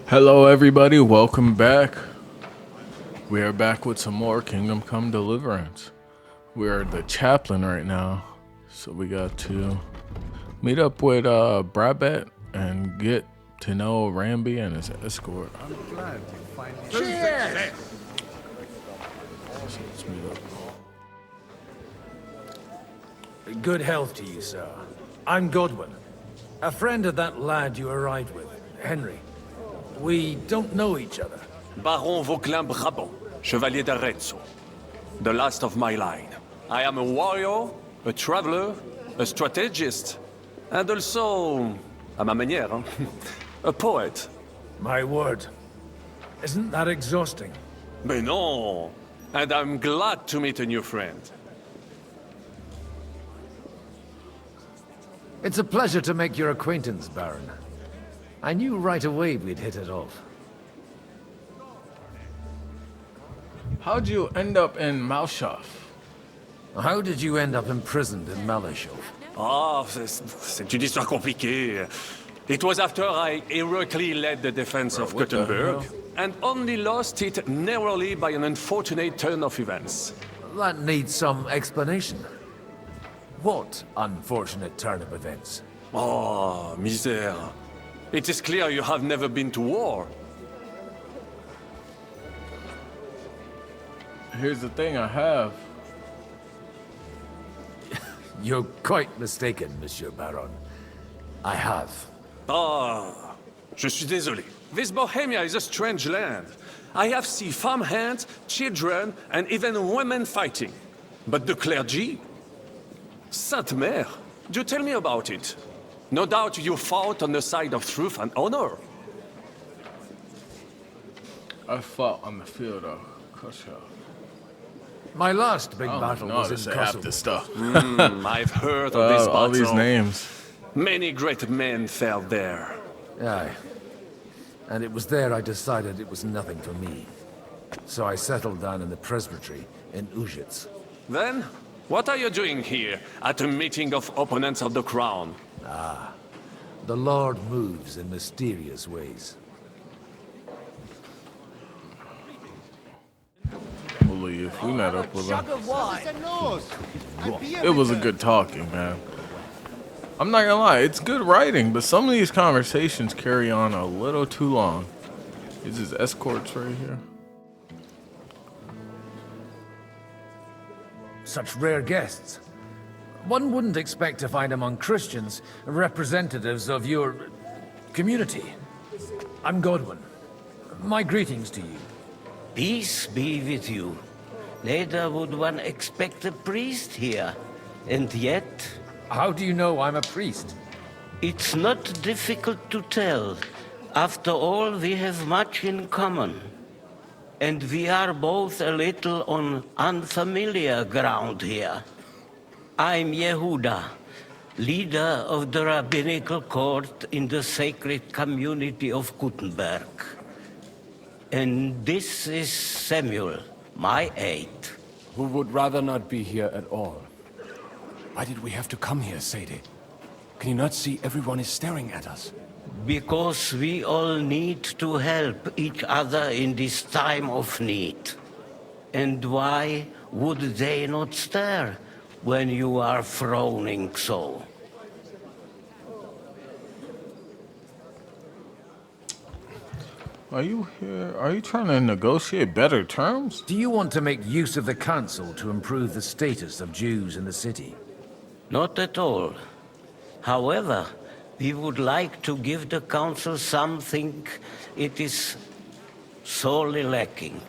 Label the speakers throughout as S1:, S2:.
S1: Hello, everybody. Welcome back. We are back with some more Kingdom Come Deliverance. We are the Chaplain right now, so we got to meet up with Brabant and get to know Ramby and his escort.
S2: I'm glad you finally.
S3: Cheers!
S1: So let's meet up.
S3: Good health to you, sir. I'm Godwin, a friend of that lad you arrived with, Henry. We don't know each other.
S4: Baron Vauclin Brabant, Chevalier d'Arezzo. The last of my line. I am a warrior, a traveler, a strategist, and also, à ma manière, a poet.
S3: My word. Isn't that exhausting?
S4: Mais non! And I'm glad to meet a new friend.
S3: It's a pleasure to make your acquaintance, Baron. I knew right away we'd hit it off.
S1: How'd you end up in Malshoff?
S3: How did you end up imprisoned in Malashov?
S4: Ah, c'est une histoire compliquée. It was after I heroically led the defense of
S1: what the
S4: Gothenburg,
S1: hell?
S4: and only lost it narrowly by an unfortunate turn of events.
S3: That needs some explanation. What unfortunate turn of events?
S4: Oh, misère. It is clear you have never been to war.
S1: Here's the thing I have.
S3: You're quite mistaken, Monsieur Baron. I have.
S4: Ah, je suis désolé. This Bohemia is a strange land. I have seen farmhands, children, and even women fighting. But the clergy? Sainte Mère, do tell me about it. No doubt you fought on the side of truth and honor.
S1: I fought on the field of Kosovo.
S3: My last big
S1: Oh,
S3: battle
S1: no,
S3: was
S1: this
S3: in
S1: is half
S3: Kosovo.
S1: this stuff.
S4: I've heard of this battle.
S1: All these names.
S4: Many great men fell there.
S3: Aye. And it was there I decided it was nothing for me. So I settled down in the presbytery in Ujits.
S4: Then, what are you doing here at a meeting of opponents of the crown?
S3: The Lord moves in mysterious ways.
S1: Believe we met up with him.
S2: of wine.
S1: It was a good talking, man. I'm not gonna lie, it's good writing, but some of these conversations carry on a little too long. Is his escorts right here?
S3: Such rare guests. One wouldn't expect to find among Christians representatives of your community. I'm Godwin. My greetings to you.
S5: Peace be with you. Neither would one expect a priest here. And yet,
S3: How do you know I'm a priest?
S5: it's not difficult to tell. After all, we have much in common. And we are both a little on unfamiliar ground here. I'm Yehuda, leader of the rabbinical court in the sacred community of Gutenberg. And this is Samuel, my aide.
S6: Who would rather not be here at all. Why did we have to come here, Sadie? Can you not see everyone is staring at us?
S5: Because we all need to help each other in this time of need. And why would they not stare when you are frowning so?
S1: Are you here? Are you trying to negotiate better terms?
S3: Do you want to make use of the council to improve the status of Jews in the city?
S5: Not at all. However, we would like to give the council something it is sorely lacking.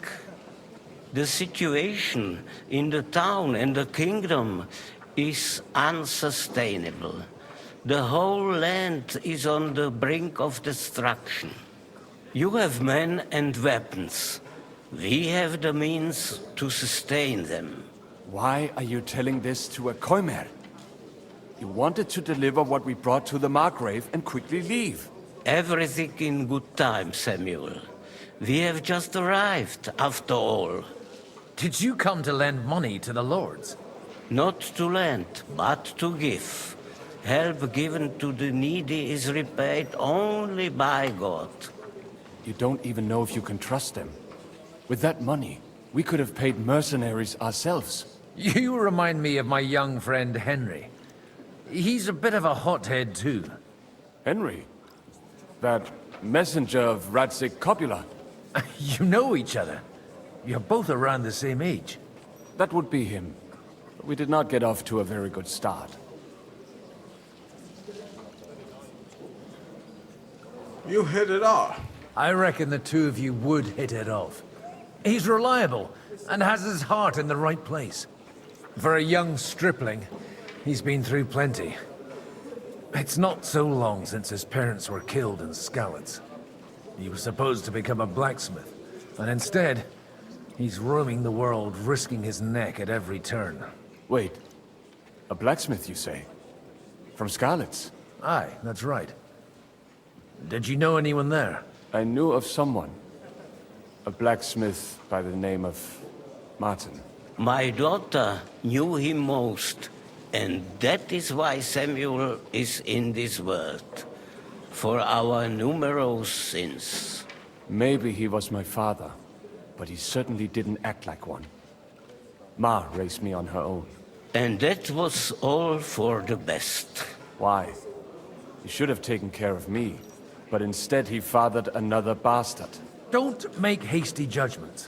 S5: The situation in the town and the kingdom is unsustainable. The whole land is on the brink of destruction. You have men and weapons. We have the means to sustain them.
S6: Why are you telling this to a Koimer? You wanted to deliver what we brought to the Margrave and quickly leave.
S5: Everything in good time, Samuel. We have just arrived, after all.
S3: Did you come to lend money to the lords?
S5: Not to lend, but to give. Help given to the needy is repaid only by God.
S6: you don't even know if you can trust them. With that money, we could have paid mercenaries ourselves.
S3: You remind me of my young friend Henry. He's a bit of a hothead too.
S6: Henry? That messenger of Radzik Copula?
S3: You know each other. You're both around the same age.
S6: That would be him. But we did not get off to a very good start.
S1: You hit it off.
S3: I reckon the two of you would hit it off. He's reliable and has his heart in the right place. For a young stripling, he's been through plenty. It's not so long since his parents were killed in Skalitz. He was supposed to become a blacksmith, and instead, he's roaming the world, risking his neck at every turn.
S6: Wait, a blacksmith, you say? From Skalitz?
S3: Aye, that's right. Did you know anyone there?
S6: I knew of someone. A blacksmith by the name of Martin.
S5: My daughter knew him most, and that is why Samuel is in this world. For our numerous sins.
S6: Maybe he was my father, but he certainly didn't act like one. Ma raised me on her own.
S5: And that was all for the best.
S6: Why? He should have taken care of me, but instead he fathered another bastard.
S3: Don't make hasty judgments.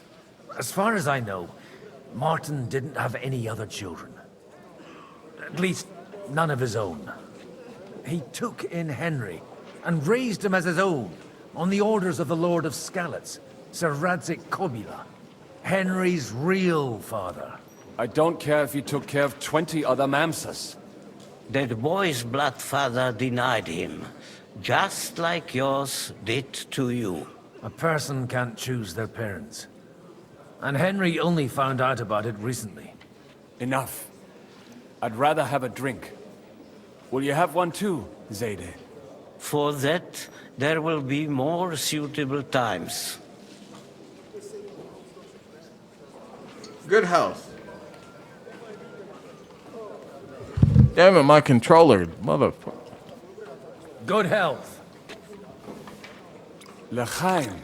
S3: As far as I know, Martin didn't have any other children. At least, none of his own. He took in Henry and raised him as his own, on the orders of the Lord of Skalitz, Sir Radzik Copula, Henry's real father.
S6: I don't care if he took care of 20 other mamsas.
S5: That boy's blood father denied him, just like yours did to you.
S3: A person can't choose their parents. And Henry only found out about it recently.
S6: Enough. I'd rather have a drink. Will you have one too, Zayde?
S5: For that, there will be more suitable times.
S1: Good health. Damn it, my controller, motherfucker.
S3: Good health.
S6: L'chaim.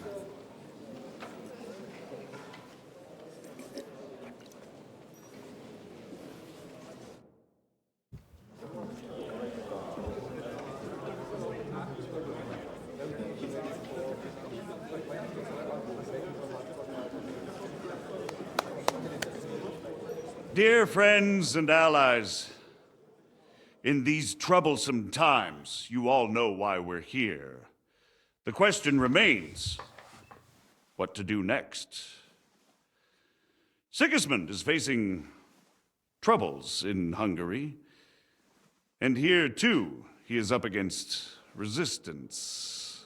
S2: Dear friends and allies, in these troublesome times, you all know why we're here. The question remains, what to do next? Sigismund is facing troubles in Hungary, and here, too, he is up against resistance.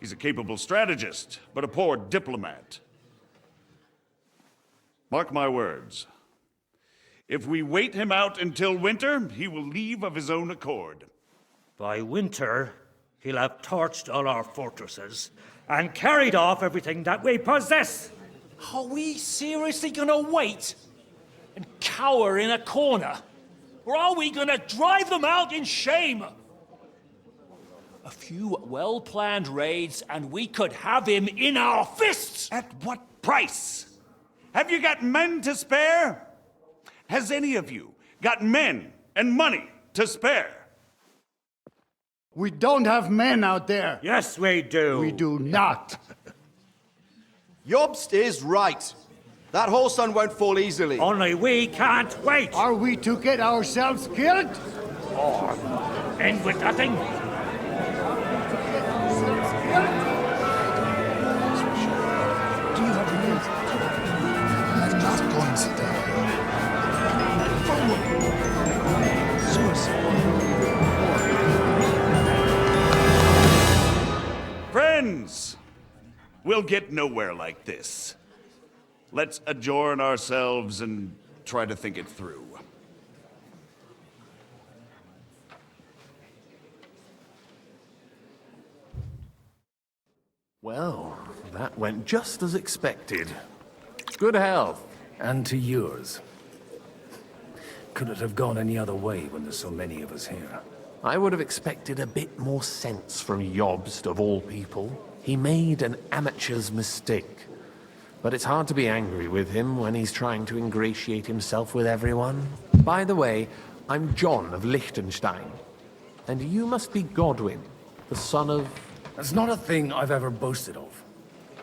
S2: He's a capable strategist, but a poor diplomat. Mark my words. If we wait him out until winter, he will leave of his own accord.
S7: By winter, he'll have torched all our fortresses and carried off everything that we possess.
S8: Are we seriously gonna wait and cower in a corner? Or are we gonna drive them out in shame? A few well-planned raids and we could have him in our fists!
S2: At what price? Have you got men to spare? Has any of you got men and money to spare?
S9: We don't have men out there.
S7: Yes, we do.
S9: We do not.
S10: Jobst is right. That whole sun won't fall easily.
S7: Only we can't wait.
S9: Are we to get ourselves killed?
S7: Or end with nothing.
S2: Friends, we'll get nowhere like this. Let's adjourn ourselves and try to think it through.
S11: Well, that went just as expected. Good health.
S3: And to yours. Could it have gone any other way when there's so many of us here?
S6: I would have expected a bit more sense from Jobst, of all people. He made an amateur's mistake. But it's hard to be angry with him when he's trying to ingratiate himself with everyone. By the way, I'm John of Liechtenstein. And you must be Godwin, the son of...
S3: That's not a thing I've ever boasted of.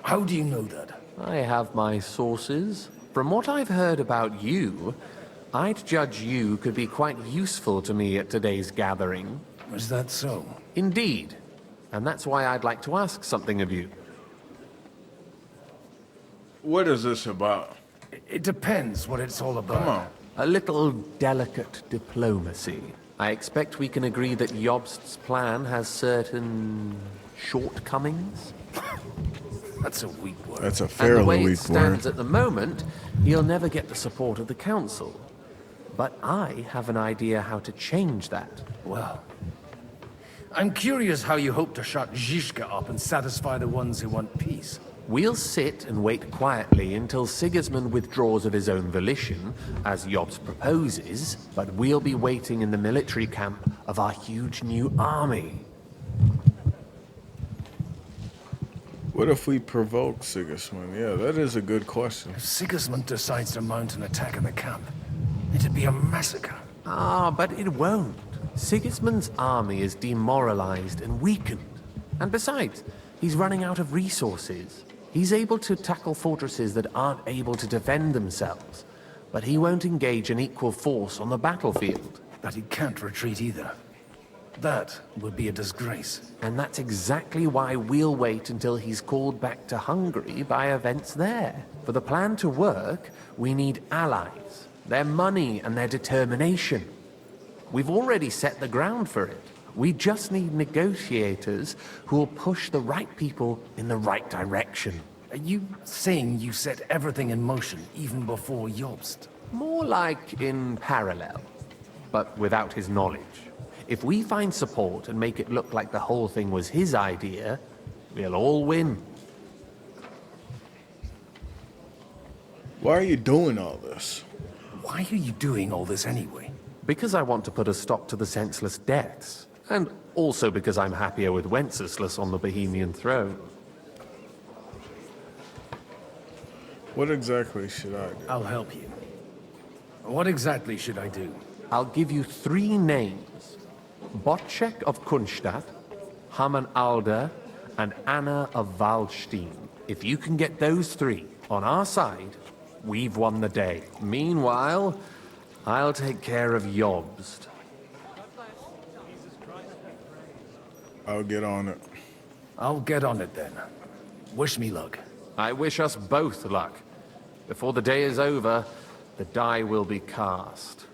S3: How do you know that?
S6: I have my sources. From what I've heard about you, I'd judge you could be quite useful to me at today's gathering.
S3: Is that so?
S6: Indeed. And that's why I'd like to ask something of you.
S1: What is this about?
S3: It depends what it's all about.
S1: Come on.
S6: A little delicate diplomacy. I expect we can agree that Jobst's plan has certain shortcomings.
S3: That's a weak word.
S1: That's a
S6: And
S1: fairly
S6: the way it
S1: weak
S6: stands
S1: word.
S6: at the moment, he'll never get the support of the council. But I have an idea how to change that.
S3: Well, I'm curious how you hope to shut Zizka up and satisfy the ones who want peace.
S6: We'll sit and wait quietly until Sigismund withdraws of his own volition, as Jobst proposes, but we'll be waiting in the military camp of our huge new army.
S1: What if we provoke Sigismund? Yeah, that is a good question.
S3: If Sigismund decides to mount an attack in the camp, it'd be a massacre.
S6: Ah, but it won't. Sigismund's army is demoralized and weakened. And besides, he's running out of resources. He's able to tackle fortresses that aren't able to defend themselves, but he won't engage an equal force on the battlefield.
S3: But he can't retreat either. That would be a disgrace.
S6: And that's exactly why we'll wait until he's called back to Hungary by events there. For the plan to work, we need allies, their money and their determination. We've already set the ground for it. We just need negotiators who will push the right people in the right direction.
S3: Are you saying you set everything in motion even before Jobst?
S6: More like in parallel, but without his knowledge. If we find support and make it look like the whole thing was his idea, we'll all win.
S1: Why are you doing all this?
S3: Why are you doing all this anyway?
S6: Because I want to put a stop to the senseless deaths. And also because I'm happier with Wenceslas on the Bohemian throne.
S1: What exactly should I do?
S3: I'll help you. What exactly should I do?
S6: I'll give you 3 names. Bocek of Kunstadt, Hamann Alder, and Anna of Waldstein. If you can get those 3 on our side, we've won the day. Meanwhile, I'll take care of Jobst.
S1: I'll get on it.
S3: I'll get on it then. Wish me luck.
S6: I wish us both luck. Before the day is over, the die will be cast.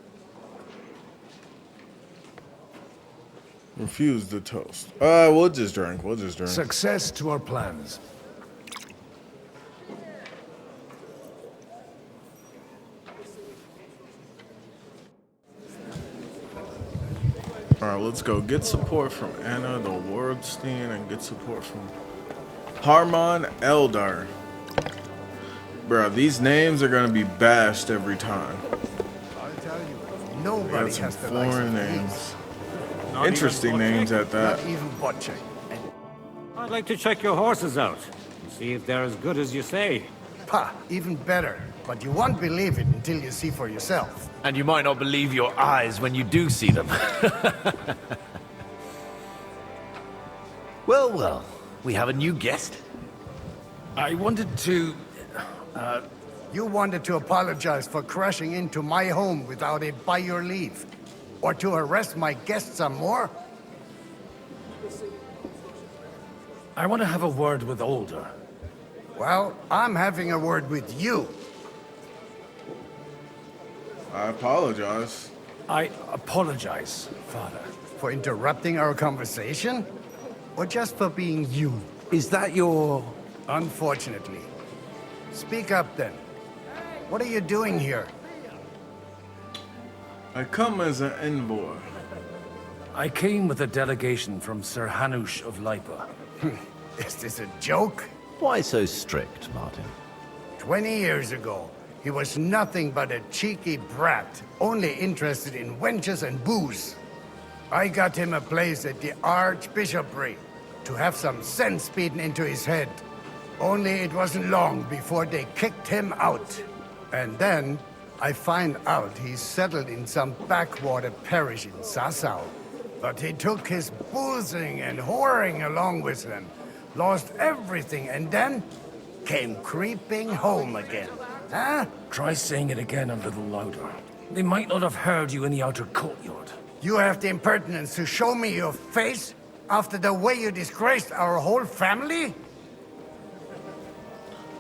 S1: Refuse the toast. We'll just drink.
S3: Success to our plans.
S1: Alright, let's go. Get support from Anna the Wardstein and get support from Harmon Eldar. Bro, these names are gonna be bashed every time.
S9: I'll tell you,
S1: We
S9: nobody
S1: got some
S9: has the likes
S1: foreign
S9: of
S1: names.
S9: these.
S1: Interesting names at that.
S9: Not even Bocek.
S7: I'd like to check your horses out. See if they're as good as you say.
S9: Pa, even better. But you won't believe it until you see for yourself.
S3: And you might not believe your eyes when you do see them. Well, well, we have a new guest. I wanted to...
S9: You wanted to apologize for crashing into my home without it by your leave. Or to arrest my guests some more?
S3: I want to have a word with Older.
S9: Well, I'm having a word with you.
S1: I apologize.
S3: I apologize, Father.
S9: For interrupting our conversation? Or just for being you?
S3: Is that your...
S9: Unfortunately. Speak up then. What are you doing here?
S1: I come as an envoy.
S3: I came with a delegation from Sir Hanush of Lipa.
S9: Is this a joke?
S12: Why so strict, Martin?
S9: 20 years ago, he was nothing but a cheeky brat, only interested in wenches and booze. I got him a place at the Archbishopric to have some sense beaten into his head. Only it wasn't long before they kicked him out. And then I find out he's settled in some backwater parish in Sassau. But he took his boozing and whoring along with him, lost everything, and then came creeping home again. Huh?
S3: Try saying it again a little louder. They might not have heard you in the outer courtyard.
S9: You have the impertinence to show me your face after the way you disgraced our whole family?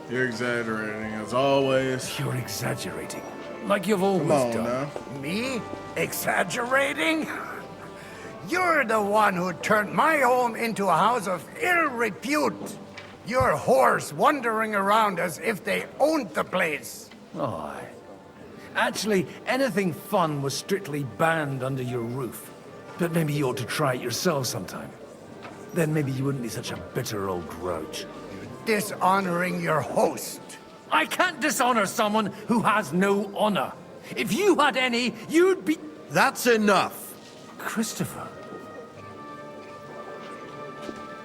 S1: You're exaggerating as always.
S3: You're exaggerating. Like you've always
S1: Come on
S3: done.
S1: now.
S9: Me? Exaggerating? You're the one who turned my home into a house of ill repute. Your whores wandering around as if they owned the place.
S3: Oh, actually, anything fun was strictly banned under your roof. But maybe you ought to try it yourself sometime. Then maybe you wouldn't be such a bitter old grouch.
S9: Dishonoring your host.
S3: I can't dishonor someone who has no honor. If you had any, you'd be...
S10: That's enough.
S3: Christopher.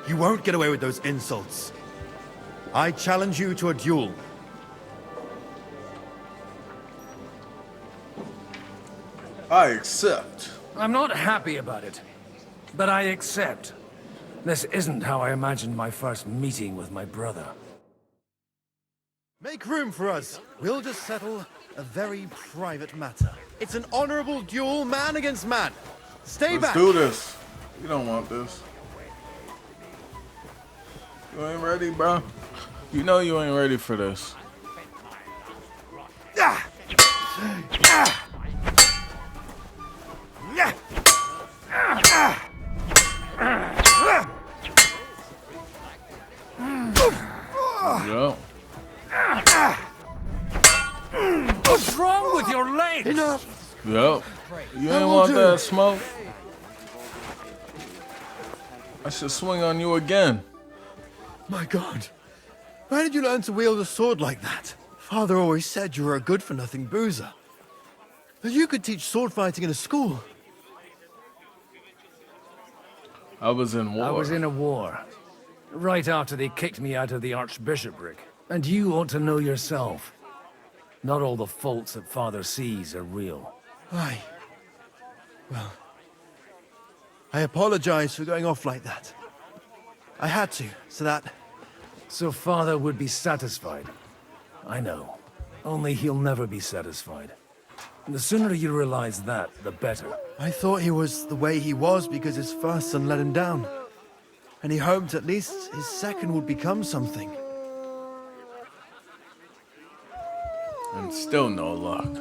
S10: You won't get away with those insults. I challenge you to a duel.
S1: I accept.
S3: I'm not happy about it, but I accept. This isn't how I imagined my first meeting with my brother.
S10: Make room for us. We'll just settle a very private matter. It's an honorable duel, man against man. Stay back.
S1: Let's do this. You don't want this. You ain't ready, bro. You know you ain't ready for this. Yo.
S3: What's wrong with your legs?
S10: Enough.
S1: Yo. You ain't want that smoke? I should swing on you again.
S10: My God. Where did you learn to wield a sword like that? Father always said you were a good-for-nothing boozer. That you could teach sword fighting in a school.
S1: I was in war.
S3: I was in a war. Right after they kicked me out of the Archbishopric. And you ought to know yourself. Not all the faults that Father sees are real.
S10: Aye. Well, I apologize for going off like that. I had to, so that...
S3: So Father would be satisfied. I know. Only he'll never be satisfied. The sooner you realize that, the better.
S10: I thought he was the way he was because his first son let him down. And he hoped at least his second would become something.
S1: And still no luck.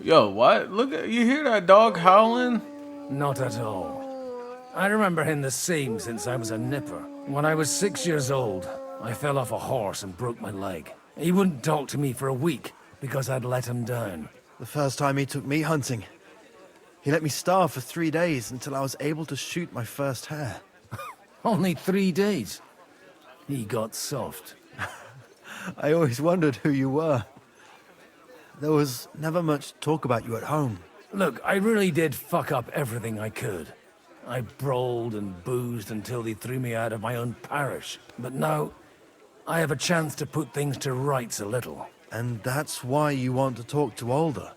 S1: Yo, what? Look at you hear that dog howling?
S3: Not at all. I remember him the same since I was a nipper. When I was 6 years old, I fell off a horse and broke my leg. He wouldn't talk to me for a week because I'd let him down.
S10: The first time he took me hunting, he let me starve for 3 days until I was able to shoot my first hare.
S3: Only 3 days. He got soft.
S10: I always wondered who you were. There was never much talk about you at home.
S3: Look, I really did fuck up everything I could. I brawled and boozed until they threw me out of my own parish. But now, I have a chance to put things to rights a little.
S10: And that's why you want to talk to Alder.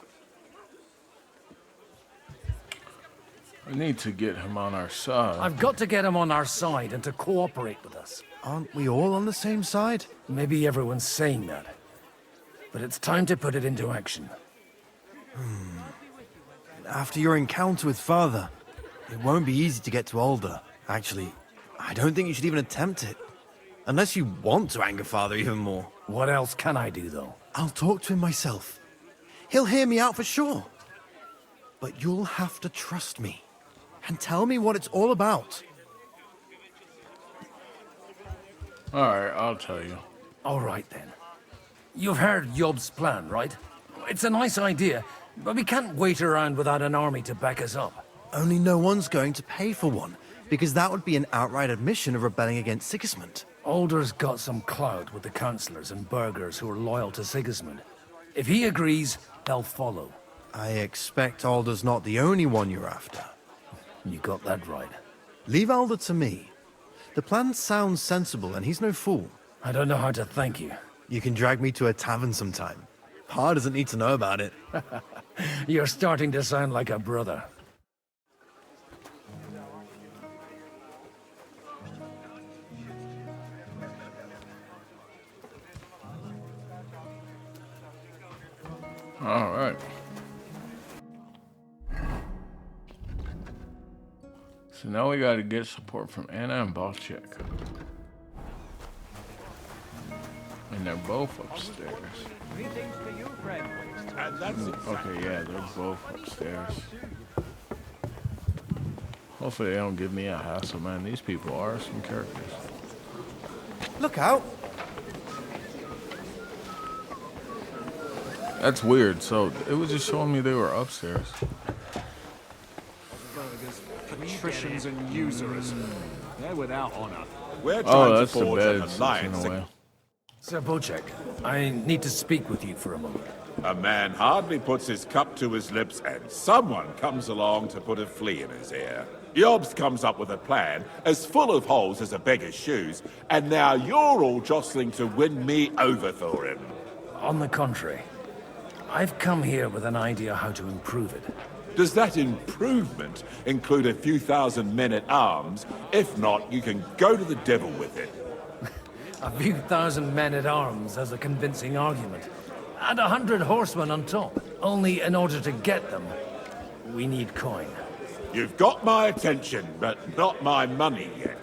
S1: We need to get him on our side.
S3: I've got to get him on our side and to cooperate with us.
S10: Aren't we all on the same side?
S3: Maybe everyone's saying that. But it's time to put it into action.
S10: After your encounter with Father, it won't be easy to get to Alder. Actually, I don't think you should even attempt it. Unless you want to anger Father even more.
S3: What else can I do, though?
S10: I'll talk to him myself. He'll hear me out for sure. But you'll have to trust me. And tell me what it's all about.
S1: Alright, I'll tell you.
S3: All right, then. You've heard Yob's plan, right? It's a nice idea, but we can't wait around without an army to back us up.
S10: Only no one's going to pay for one, because that would be an outright admission of rebelling against Sigismund.
S3: Alder's got some clout with the councillors and burghers who are loyal to Sigismund. If he agrees, they'll follow.
S10: I expect Alder's not the only one you're after.
S3: You got that right.
S10: Leave Alder to me. The plan sounds sensible, and he's no fool.
S3: I don't know how to thank you.
S10: You can drag me to a tavern sometime. Pa doesn't need to know about it.
S3: You're starting to sound like a brother.
S1: All right. So now we got to get support from Anna and Balchek. And they're both upstairs.
S13: Greetings to you, friend.
S4: And that's
S1: Okay, yeah, they're both upstairs. Hopefully they don't give me a hassle, man. These people are some characters.
S10: Look out!
S1: That's weird. So it was just showing me they were upstairs.
S14: Patricians and usurers. They're without honor.
S4: We're
S1: Oh,
S4: trying
S1: that's
S4: to
S1: the
S4: forge
S1: bed.
S4: an
S1: It's in
S4: alliance.
S1: a way.
S3: Sir Bocek, I need to speak with you for a moment.
S4: A man hardly puts his cup to his lips, and someone comes along to put a flea in his ear. Yobs comes up with a plan as full of holes as a beggar's shoes, and now you're all jostling to win me over for him.
S3: On the contrary, I've come here with an idea how to improve it.
S4: Does that improvement include a few thousand men-at-arms? If not, you can go to the devil with it.
S3: A few thousand men-at-arms as a convincing argument. And 100 horsemen on top. Only in order to get them, we need coin.
S4: You've got my attention, but not my money yet.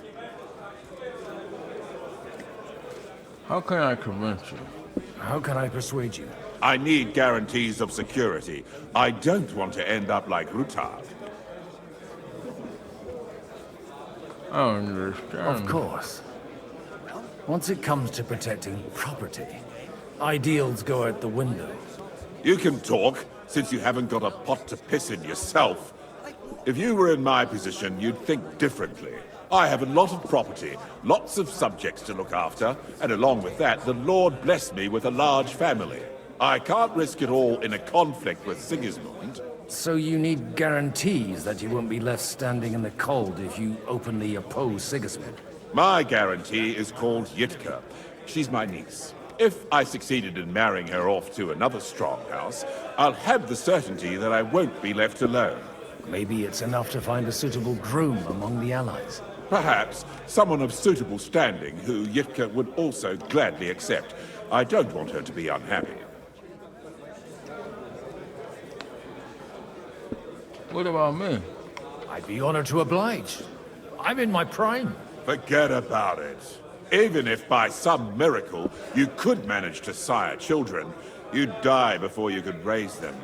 S1: How can I convince you?
S3: How can I persuade you?
S4: I need guarantees of security. I don't want to end up like Rutard.
S1: I don't understand.
S3: Of course. Once it comes to protecting property, ideals go out the window.
S4: You can talk, since you haven't got a pot to piss in yourself. If you were in my position, you'd think differently. I have a lot of property, lots of subjects to look after, and along with that, the Lord blessed me with a large family. I can't risk it all in a conflict with Sigismund.
S3: So you need guarantees that you won't be left standing in the cold if you openly oppose Sigismund.
S4: My guarantee is called Yitka. She's my niece. If I succeeded in marrying her off to another strong house, I'll have the certainty that I won't be left alone.
S3: Maybe it's enough to find a suitable groom among the allies.
S4: Perhaps someone of suitable standing who Yitka would also gladly accept. I don't want her to be unhappy.
S1: What about me?
S3: I'd be honored to oblige. I'm in my prime.
S4: Forget about it. Even if by some miracle you could manage to sire children, you'd die before you could raise them.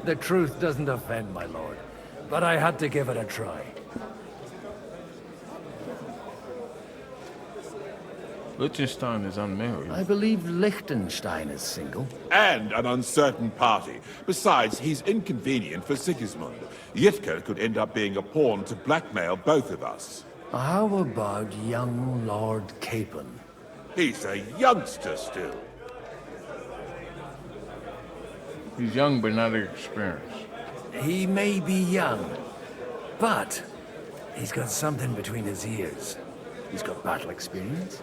S3: The truth doesn't offend, my lord. But I had to give it a try.
S1: Liechtenstein is unmarried.
S3: I believe Liechtenstein is single.
S4: And an uncertain party. Besides, he's inconvenient for Sigismund. Yitka could end up being a pawn to blackmail both of us.
S3: How about young Lord Capon?
S4: He's a youngster still.
S1: He's young but not experienced.
S3: He may be young, but he's got something between his ears. He's got battle experience.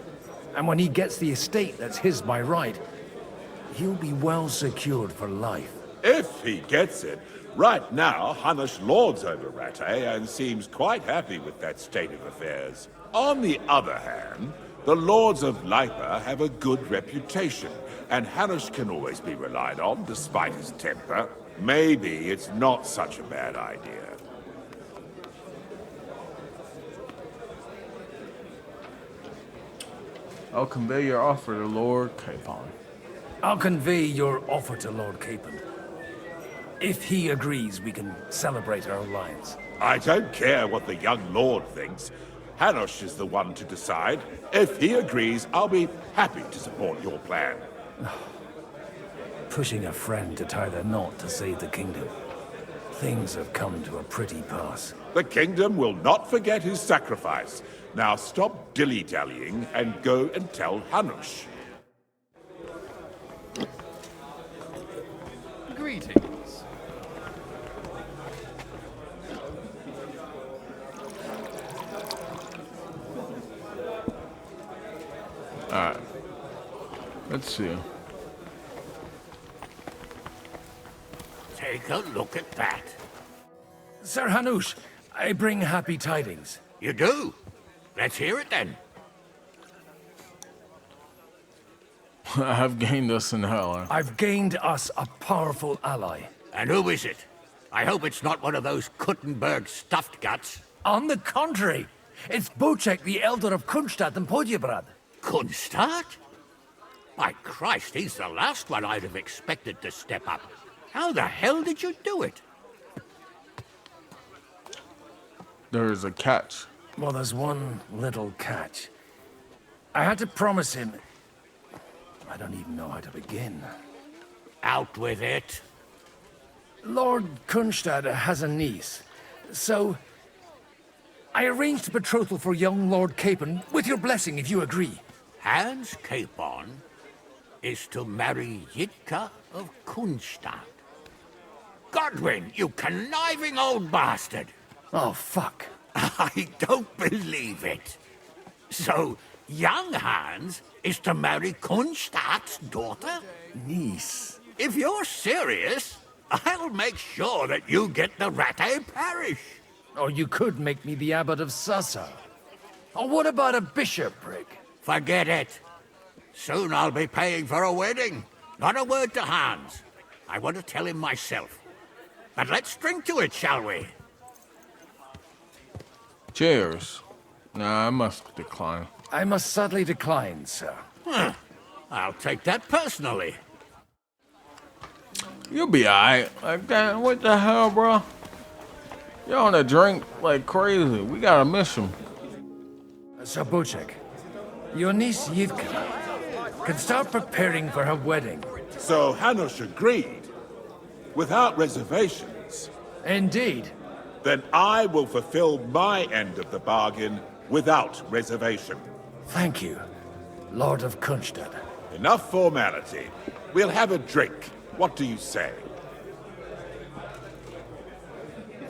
S3: And when he gets the estate that's his by right, he'll be well secured for life.
S4: If he gets it. Right now, Hanush lords over Rattay and seems quite happy with that state of affairs. On the other hand, the lords of Lipa have a good reputation, and Hanush can always be relied on, despite his temper. Maybe it's not such a bad idea.
S1: I'll convey your offer to Lord Capon.
S3: I'll convey your offer to Lord Capon. If he agrees, we can celebrate our alliance.
S4: I don't care what the young lord thinks. Hanush is the one to decide. If he agrees, I'll be happy to support your plan.
S3: Pushing a friend to tie the knot to save the kingdom. Things have come to a pretty pass.
S4: The kingdom will not forget his sacrifice. Now stop dilly-dallying and go and tell Hanush.
S10: Greetings.
S1: Alright. Let's see.
S15: Take a look at that.
S3: Sir Hanush, I bring happy tidings.
S15: You do? Let's hear it then.
S1: I have gained us an ally.
S3: I've gained us a powerful ally.
S15: And who is it? I hope it's not one of those Kuttenberg stuffed guts.
S3: On the contrary, it's Bocek, the Elder of Kunstadt and Podjebrad.
S15: Kunstadt? My Christ, he's the last one I'd have expected to step up. How the hell did you do it?
S1: There is a catch.
S3: Well, there's one little catch. I had to promise him... I don't even know how to begin.
S15: Out with it.
S3: Lord Kunstadt has a niece, so... I arranged a betrothal for young Lord Capon, with your blessing if you agree.
S15: Hans Capon is to marry Yitka of Kunstadt. Godwin, you conniving old bastard!
S3: Oh, fuck.
S15: I don't believe it. So, young Hans is to marry Kunstadt's daughter?
S3: Niece.
S15: If you're serious, I'll make sure that you get the Rattay parish.
S3: Or you could make me the abbot of Sassa. Or what about a bishopric?
S15: Forget it. Soon I'll be paying for a wedding. Not a word to Hans. I want to tell him myself. But let's drink to it, shall we?
S1: Cheers. Nah, I must decline.
S3: I must sadly decline, sir.
S15: I'll take that personally.
S1: You'll be alright. Like that. What the hell, bro? You're on a drink like crazy. We gotta miss him.
S3: Sir Bocek, your niece Yivka can start preparing for her wedding.
S16: So Hanush agreed, without reservations.
S3: Indeed.
S16: Then I will fulfill my end of the bargain without reservation.
S3: Thank you, Lord of Kunstadt.
S16: Enough formality. We'll have a drink. What do you say?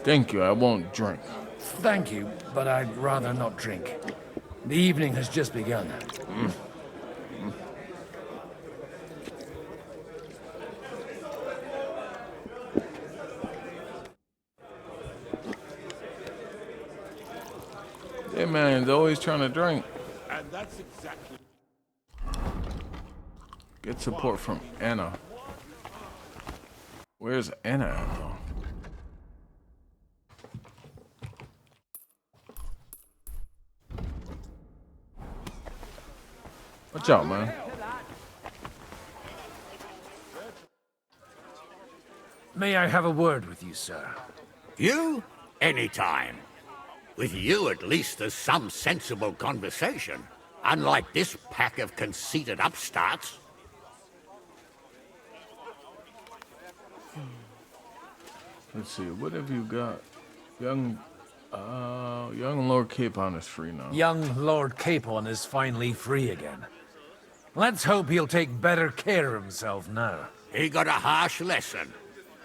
S1: Thank you, I won't drink.
S3: Thank you, but I'd rather not drink. The evening has just begun.
S1: Hey man, he's always trying to drink.
S16: And that's exactly...
S1: Get support from Anna. Where's Anna at though? Watch out, man.
S3: May I have a word with you, sir?
S15: You? Anytime. With you, at least, there's some sensible conversation. Unlike this pack of conceited upstarts.
S1: Let's see, what have you got? Young Lord Capon is free now.
S3: Young Lord Capon is finally free again. Let's hope he'll take better care of himself now.
S15: He got a harsh lesson.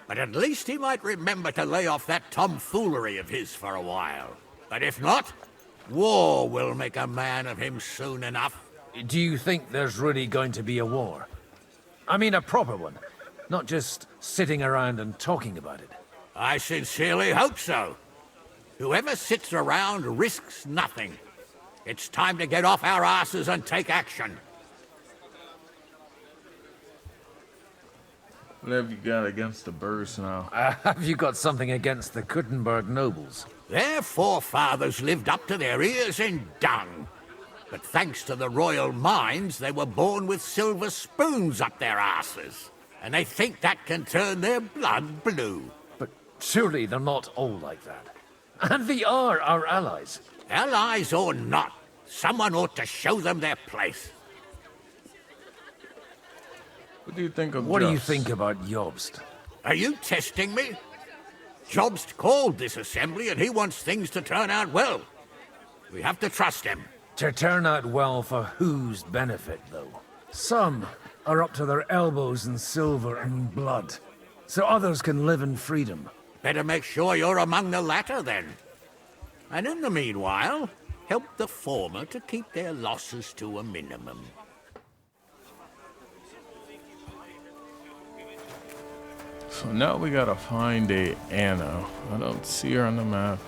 S15: But at least he might remember to lay off that tomfoolery of his for a while. But if not, war will make a man of him soon enough.
S3: Do you think there's really going to be a war? I mean a proper one, not just sitting around and talking about it.
S15: I sincerely hope so. Whoever sits around risks nothing. It's time to get off our asses and take action.
S1: What have you got against the birds now?
S3: Have you got something against the Kuttenberg nobles?
S15: Their forefathers lived up to their ears in dung. But thanks to the royal mines, they were born with silver spoons up their asses. And they think that can turn their blood blue.
S3: But surely they're not all like that. And they are our allies.
S15: Allies or not, someone ought to show them their place.
S1: What do you think of
S3: What do you
S1: Just?
S3: think about Jobst?
S15: Are you testing me? Jobst called this assembly and he wants things to turn out well. We have to trust him.
S3: To turn out well for whose benefit, though? Some are up to their elbows in silver and blood, so others can live in freedom.
S15: Better make sure you're among the latter, then. And in the meanwhile, help the former to keep their losses to a minimum.
S1: So now we gotta find a Anna. I don't see her on the map.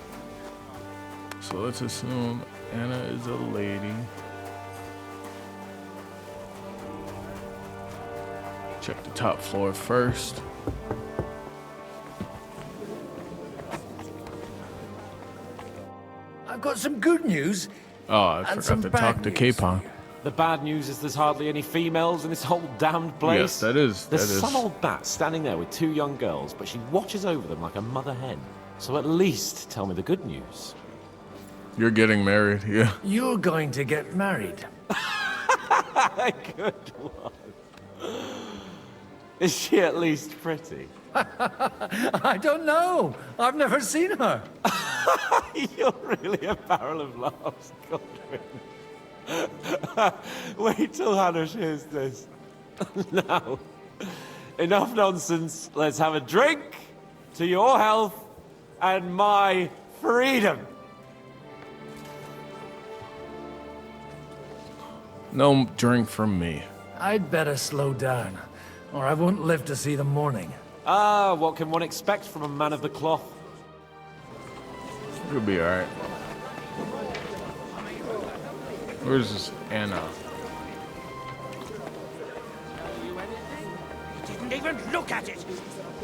S1: So let's assume Anna is a lady. Check the top floor first.
S3: I've got some good news.
S1: Oh, I
S3: and
S1: forgot
S3: some
S1: to
S3: bad
S1: talk to
S3: news.
S1: Capon.
S17: The bad news is there's hardly any females in this whole damned place.
S1: Yes, that is.
S17: There's some old bat standing there with 2 young girls, but she watches over them like a mother hen. So at least tell me the good news.
S1: You're getting married, yeah.
S3: You're going to get married.
S17: Good one. Is she at least pretty?
S3: I don't know. I've never seen her.
S17: You're really a barrel of laughs, Godwin. Wait till Hannah hears this. Now, enough nonsense. Let's have a drink to your health and my freedom.
S1: No drink from me.
S3: I'd better slow down, or I won't live to see the morning.
S17: Ah, what can one expect from a man of the cloth?
S1: It'll be alright. Where's this Anna?
S7: He didn't even look at it.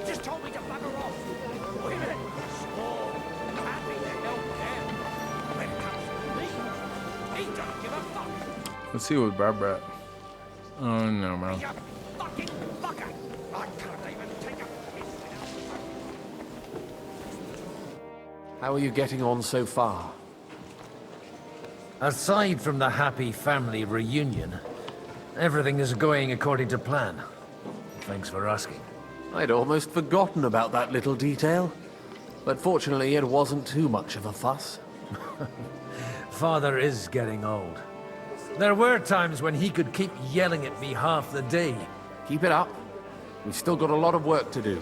S7: Just told me to bugger off. Women swore. Happy they don't care. When it comes to me, he don't give a fuck.
S1: Let's see what Barbara. Oh no, bro.
S7: You fucking fucker. I can't even take a piss now.
S6: How are you getting on so far?
S3: Aside from the happy family reunion, everything is going according to plan. Thanks for asking.
S6: I'd almost forgotten about that little detail. But fortunately, it wasn't too much of a fuss.
S3: Father is getting old. There were times when he could keep yelling at me half the day.
S6: Keep it up. We've still got a lot of work to do.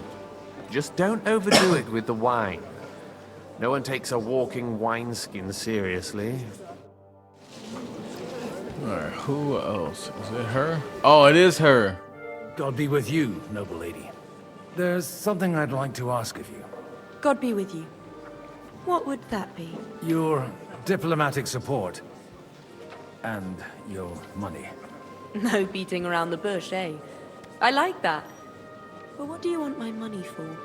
S6: Just don't overdo it with the wine. No one takes a walking wineskin seriously.
S1: Alright, who else? Is it her? Oh, it is her.
S3: God be with you, noble lady. There's something I'd like to ask of you.
S18: God be with you. What would that be?
S3: Your diplomatic support. And your money.
S18: No beating around the bush, eh? I like that. But what do you want my money for?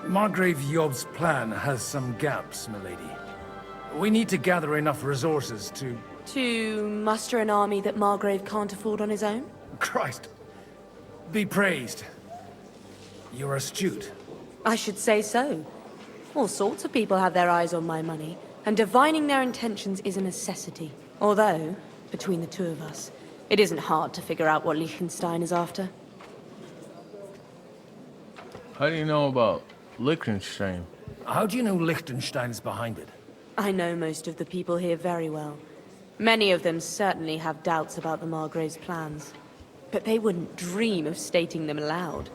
S3: Margrave Yob's plan has some gaps, milady. We need to gather enough resources to...
S18: To muster an army that Margrave can't afford on his own?
S3: Christ. Be praised. You're astute.
S18: I should say so. All sorts of people have their eyes on my money, and divining their intentions is a necessity. Although, between the two of us, it isn't hard to figure out what Liechtenstein is after.
S1: How do you know about Liechtenstein?
S3: How do you know Liechtenstein's behind it?
S18: I know most of the people here very well. Many of them certainly have doubts about the Margrave's plans. But they wouldn't dream of stating them aloud.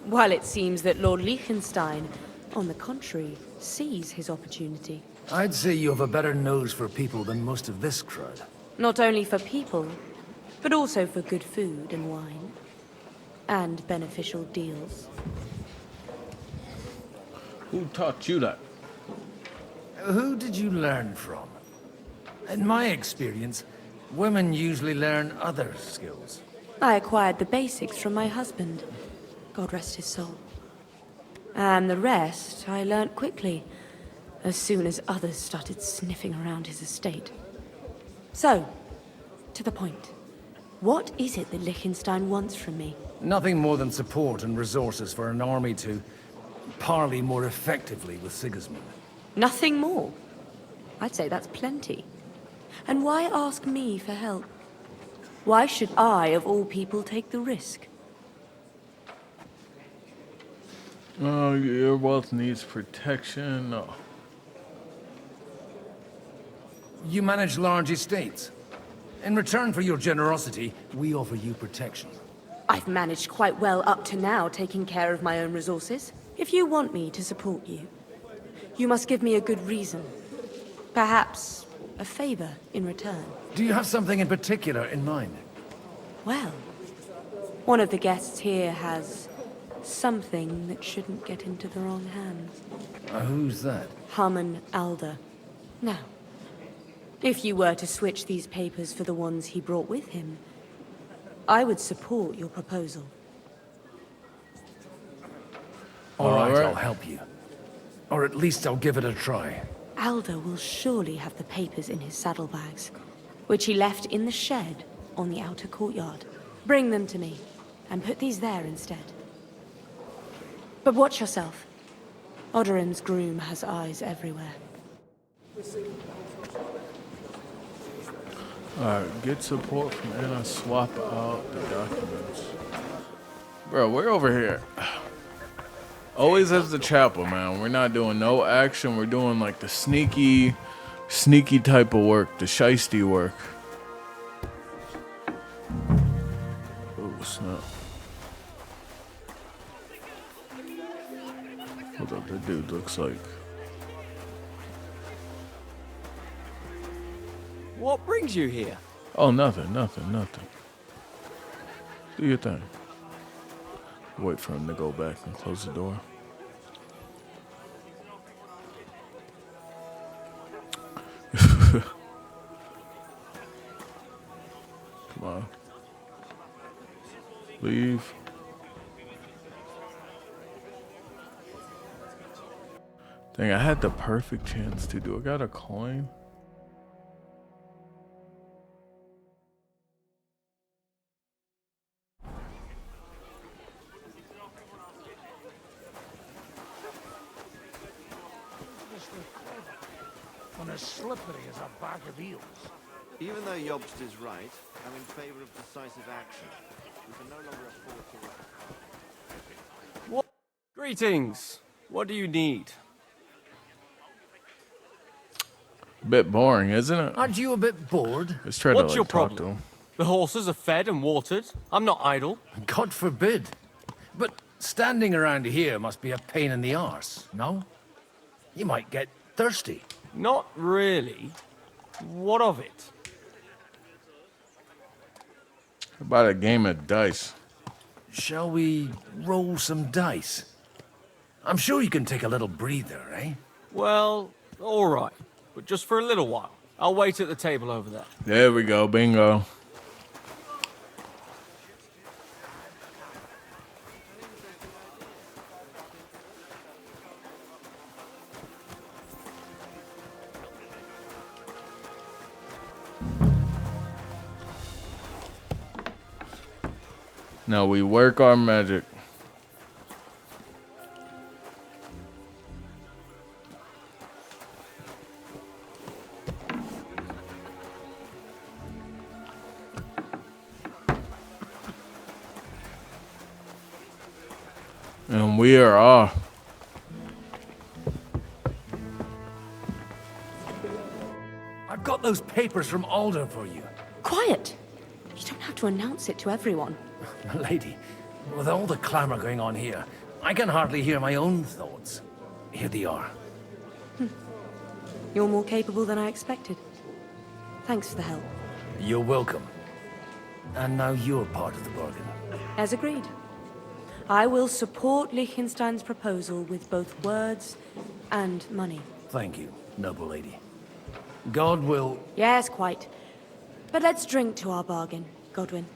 S18: While it seems that Lord Liechtenstein, on the contrary, sees his opportunity.
S3: I'd say you have a better nose for people than most of this crowd.
S18: Not only for people, but also for good food and wine. And beneficial deals.
S1: Who taught you that?
S3: Who did you learn from? In my experience, women usually learn other skills.
S18: I acquired the basics from my husband. God rest his soul. And the rest I learnt quickly, as soon as others started sniffing around his estate. So, to the point. What is it that Liechtenstein wants from me?
S3: Nothing more than support and resources for an army to parley more effectively with Sigismund.
S18: Nothing more? I'd say that's plenty. And why ask me for help? Why should I, of all people, take the risk?
S1: Oh, your wealth needs protection. Oh.
S3: You manage large estates. In return for your generosity, we offer you protection.
S18: I've managed quite well up to now, taking care of my own resources. If you want me to support you, you must give me a good reason. Perhaps a favor in return.
S3: Do you have something in particular in mind?
S18: Well, one of the guests here has something that shouldn't get into the wrong hands.
S3: Who's that?
S18: Harmon Alder. Now, if you were to switch these papers for the ones he brought with him, I would support your proposal.
S3: All right, I'll help you. Or at least I'll give it a try.
S18: Alder will surely have the papers in his saddlebags, which he left in the shed on the outer courtyard. Bring them to me, and put these there instead. But watch yourself. Odoran's groom has eyes everywhere.
S1: Alright, get support from Anna, swap out the documents. Bro, we're over here. Always as the chaplain, man. We're not doing no action. We're doing like the sneaky type of work, the shiesty work. Oh, snap. Hold up, that dude looks like...
S17: What brings you here?
S1: Oh, nothing. Do your thing. Wait for him to go back and close the door. Come on. Leave. Dang, I had the perfect chance to do. I got a coin.
S7: And as slippery as a bag of eels.
S12: Even though Jobst is right, I'm in favor of decisive action. We can no longer afford to...
S17: What? Greetings. What do you need?
S1: Bit boring, isn't it?
S3: Aren't you a bit bored?
S1: Let's try
S17: What's
S1: to
S17: your
S1: talk to
S17: problem?
S1: him.
S17: The horses are fed and watered. I'm not idle.
S3: God forbid. But standing around here must be a pain in the arse, no? You might get thirsty.
S17: Not really. What of it?
S1: How about a game of dice?
S3: Shall we roll some dice? I'm sure you can take a little breather, eh?
S17: Well, all right. But just for a little while. I'll wait at the table over there.
S1: There we go, bingo. Now we work our magic. And we are off.
S3: I've got those papers from Alder for you.
S18: Quiet! You don't have to announce it to everyone.
S3: Lady, with all the clamor going on here, I can hardly hear my own thoughts. Here they are.
S18: You're more capable than I expected. Thanks for the help.
S3: You're welcome. And now you're part of the bargain.
S18: As agreed. I will support Liechtenstein's proposal with both words and money.
S3: Thank you, noble lady. God will...
S18: Yes, quite. But let's drink to our bargain, Godwin.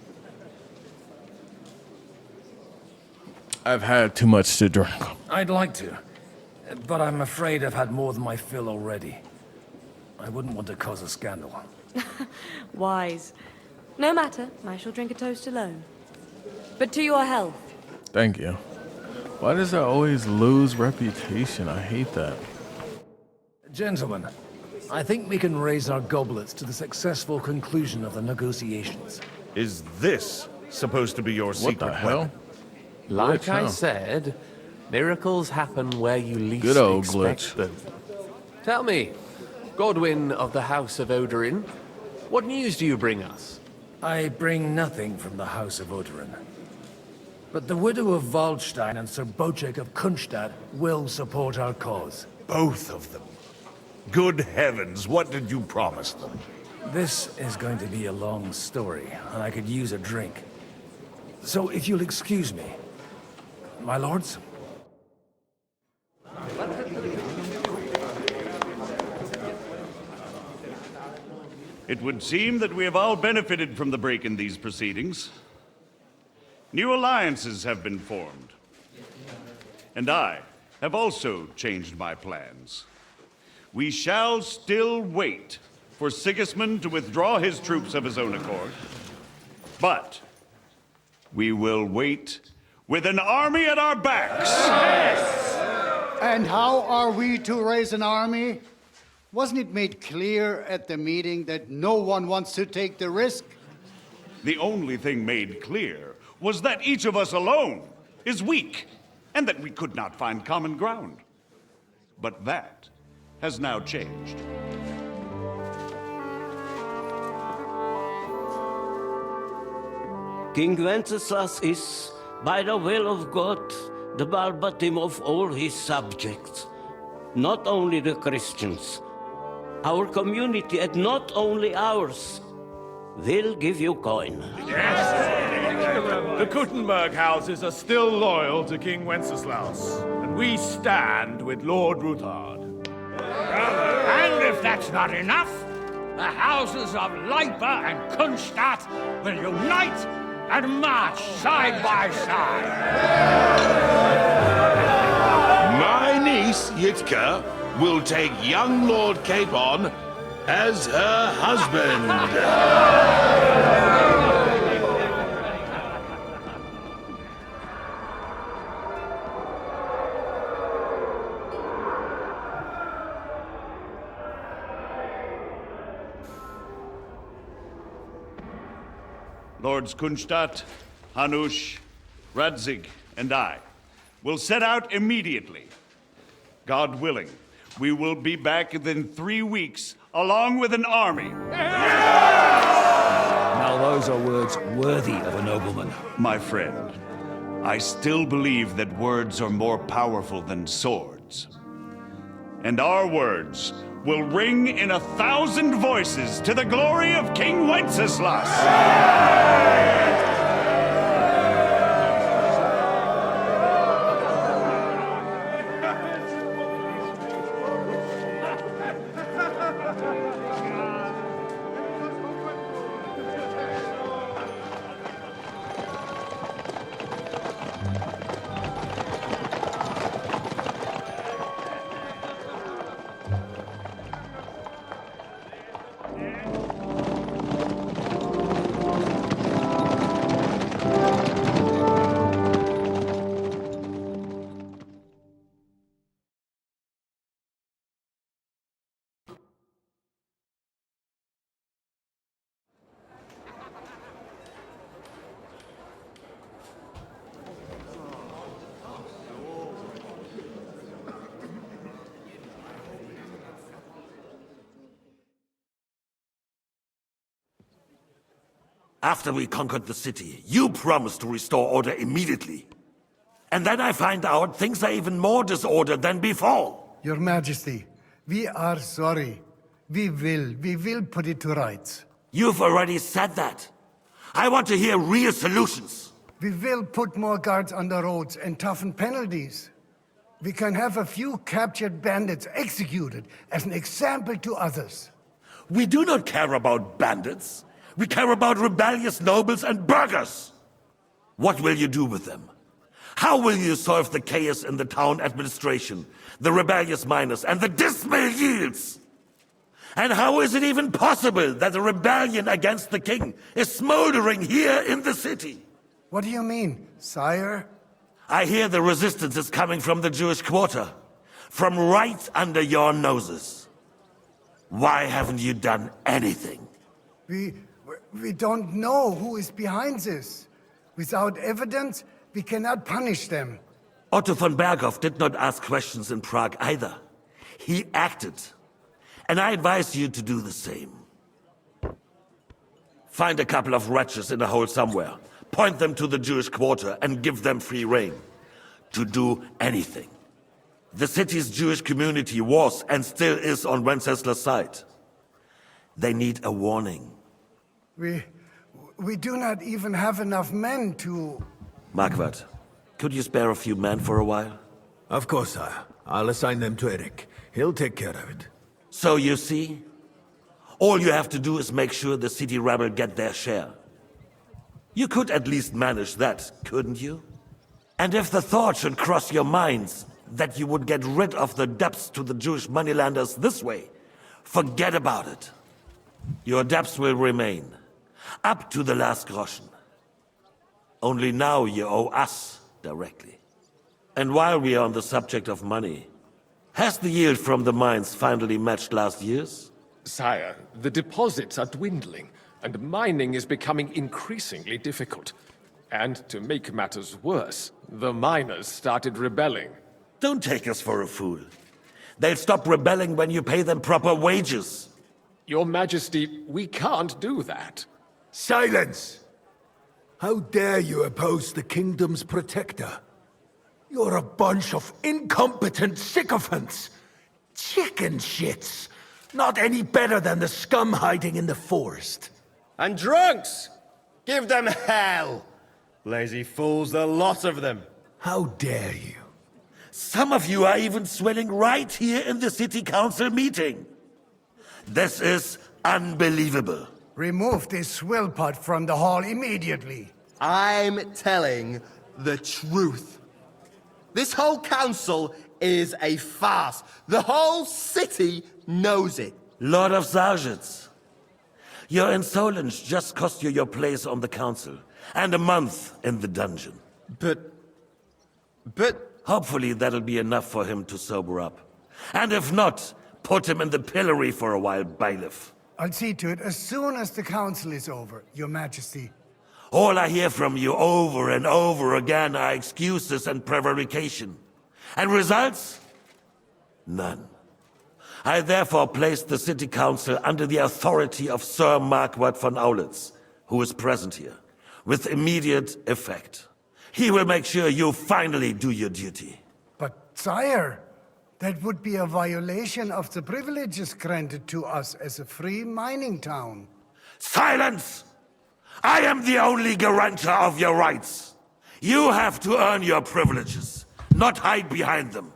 S1: I've had too much to drink.
S3: I'd like to, but I'm afraid I've had more than my fill already. I wouldn't want to cause a scandal.
S18: Wise. No matter, I shall drink a toast alone. But to your health.
S1: Thank you. Why does that always lose reputation? I hate that.
S3: Gentlemen, I think we can raise our goblets to the successful conclusion of the negotiations.
S2: Is this supposed to be your secret
S1: What the hell?
S2: weapon?
S6: Like
S1: Glitch,
S6: I
S1: huh?
S6: said, miracles happen where you least
S1: Good old
S6: expect
S1: glitch.
S6: them. Tell me, Godwin of the House of Odorin, what news do you bring us?
S3: I bring nothing from the House of Odorin. But the widow of Waldstein and Sir Bocek of Kunstadt will support our cause.
S2: Both of them. Good heavens, what did you promise them?
S3: This is going to be a long story, and I could use a drink. So if you'll excuse me, my lords.
S2: It would seem that we have all benefited from the break in these proceedings. New alliances have been formed. And I have also changed my plans. We shall still wait for Sigismund to withdraw his troops of his own accord. But we will wait with an army at our backs.
S9: Yes! And how are we to raise an army? Wasn't it made clear at the meeting that no one wants to take the risk?
S2: The only thing made clear was that each of us alone is weak, and that we could not find common ground. But that has now changed.
S5: King Wenceslas is, by the will of God, the Balbatim of all his subjects. Not only the Christians, our community, and not only ours, will give you coin.
S14: The Kuttenberg houses are still loyal to King Wenceslaus, and we stand with Lord Ruthard.
S7: And if that's not enough, the houses of Leipa and Kunstadt will unite and march side by side.
S19: My niece, Yitka, will take young Lord Capon as her husband.
S2: Lords Kunstadt, Hanush, Radzig, and I will set out immediately. God willing, we will be back within 3 weeks, along with an army.
S8: Now those are words worthy of a nobleman.
S2: My friend, I still believe that words are more powerful than swords. And our words will ring in 1,000 voices to the glory of King Wenceslas.
S20: After we conquered the city, you promised to restore order immediately. And then I find out things are even more disordered than before.
S9: Your Majesty, we are sorry. We will put it to rights.
S20: You've already said that. I want to hear real solutions.
S9: We will put more guards on the roads and toughen penalties. We can have a few captured bandits executed as an example to others.
S20: We do not care about bandits. We care about rebellious nobles and burghers. What will you do with them? How will you solve the chaos in the town administration, the rebellious miners, and the dismal yields? And how is it even possible that a rebellion against the king is smoldering here in the city?
S9: What do you mean, sire?
S20: I hear the resistance is coming from the Jewish quarter, from right under your noses. Why haven't you done anything?
S9: We don't know who is behind this. Without evidence, we cannot punish them.
S20: Otto von Berghoff did not ask questions in Prague either. He acted. And I advise you to do the same. Find a couple of wretches in a hole somewhere, point them to the Jewish quarter, and give them free rein to do anything. The city's Jewish community was and still is on Wenceslas' side. They need a warning.
S9: We do not even have enough men to...
S20: Marquardt, Could you spare a few men for a while?
S3: Of course, sire. I'll assign them to Eric. He'll take care of it.
S20: So you see, all you have to do is make sure the city rabble get their share. You could at least manage that, couldn't you? And if the thought should cross your minds that you would get rid of the debts to the Jewish moneylanders this way, forget about it. Your debts will remain, up to the last groschen. Only now you owe us directly. And while we are on the subject of money, has the yield from the mines finally matched last year's?
S11: Sire, the deposits are dwindling, and mining is becoming increasingly difficult. And to make matters worse, the miners started rebelling.
S20: Don't take us for a fool. They'll stop rebelling when you pay them proper wages.
S11: Your Majesty, we can't do that.
S3: Silence! How dare you oppose the kingdom's protector? You're a bunch of incompetent sycophants! Chicken shits! Not any better than the scum hiding in the forest.
S21: And drunks! Give them hell! Lazy fools, the lot of them.
S3: How dare you?
S20: Some of you are even swelling right here in the city council meeting. This is unbelievable.
S9: Remove this swillpot from the hall immediately.
S21: I'm telling the truth. This whole council is a farce. The whole city knows it.
S20: Lord of Sergeants, your insolence just cost you your place on the council, and a month in the dungeon.
S21: But...
S20: Hopefully that'll be enough for him to sober up. And if not, put him in the pillory for a while, bailiff.
S9: I'll see to it as soon as the council is over, Your Majesty.
S20: All I hear from you over and over again are excuses and prevarication. And results? None. I therefore place the city council under the authority of Sir Marquardt von Aulitz, who is present here, with immediate effect. He will make sure you finally do your duty.
S9: But, sire, that would be a violation of the privileges granted to us as a free mining town.
S20: Silence! I am the only guarantor of your rights. You have to earn your privileges, not hide behind them.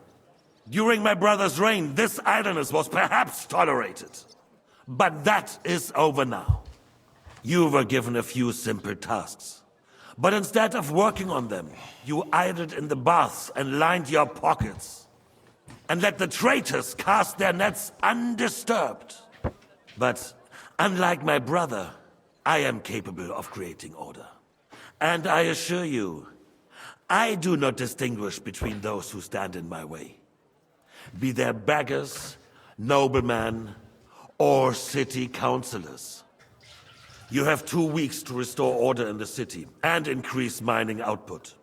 S20: During my brother's reign, this idleness was perhaps tolerated. But that is over now. You were given a few simple tasks. But instead of working on them, you idled in the baths and lined your pockets. And let the traitors cast their nets undisturbed. But unlike my brother, I am capable of creating order. And I assure you, I do not distinguish between those who stand in my way. Be they beggars, noblemen, or city councillors. You have 2 weeks to restore order in the city and increase mining output.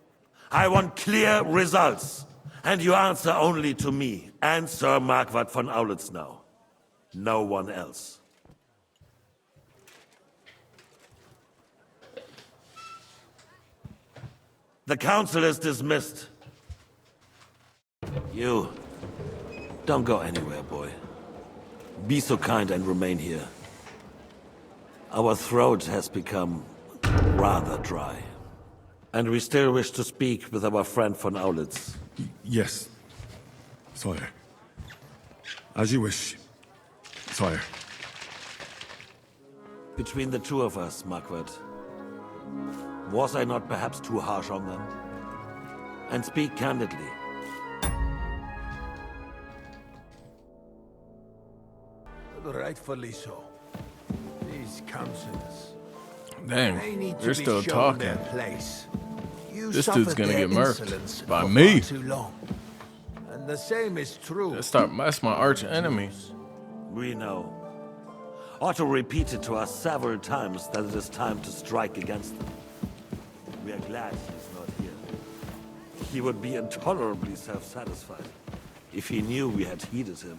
S20: I want clear results, and you answer only to me and Sir Marquardt von Aulitz now. No one else. The council is dismissed. You, don't go anywhere, boy. Be so kind and remain here. Our throat has become rather dry. And we still wish to speak with our friend von Aulitz.
S22: Yes, sire. As you wish, sire.
S20: Between the two of us, Marquardt, was I not perhaps too harsh on them? And speak candidly.
S3: Rightfully so. These councils.
S1: Dang,
S3: They need to
S1: they're
S3: be
S1: still
S3: shown
S1: talking.
S3: their place. You
S1: This dude's
S3: suffered
S1: gonna
S3: their
S1: get murked
S3: insolence
S1: by
S3: for
S1: me.
S3: far too long. And the same is true.
S1: That's my arch enemy.
S20: We know. Otto repeated to us several times that it is time to strike against them. We are glad he's not here. He would be intolerably self-satisfied if he knew we had heeded him.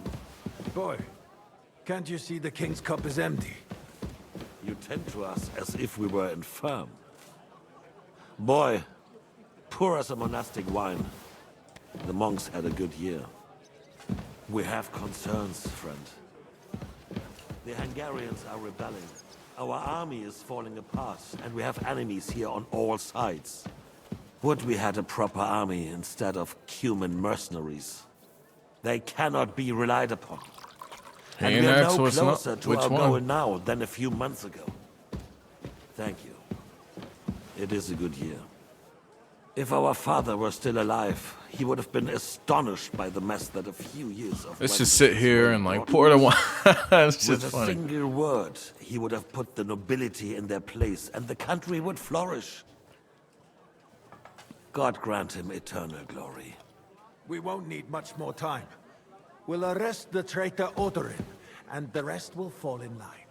S3: Boy, can't you see the king's cup is empty?
S20: You tend to us as if we were infirm. Boy, pour us a monastic wine. The monks had a good year. We have concerns, friend. The Hungarians are rebelling. Our army is falling apart, and we have enemies here on all sides. Would we had a proper army instead of human mercenaries. They cannot be relied upon. And
S1: Hey,
S20: we are
S1: Nax,
S20: no
S1: what's not-
S20: closer to
S1: which
S20: our
S1: one?
S20: goal now than a few months ago. Thank you. It is a good year. If our father were still alive, he would have been astonished by the mess that a few years of
S1: Let's just sit here and like pour the wine. It's
S20: With
S1: just
S20: a
S1: funny.
S20: single word, he would have put the nobility in their place, and the country would flourish. God grant him eternal glory.
S7: We won't need much more time. We'll arrest the traitor Odorin, and the rest will fall in line.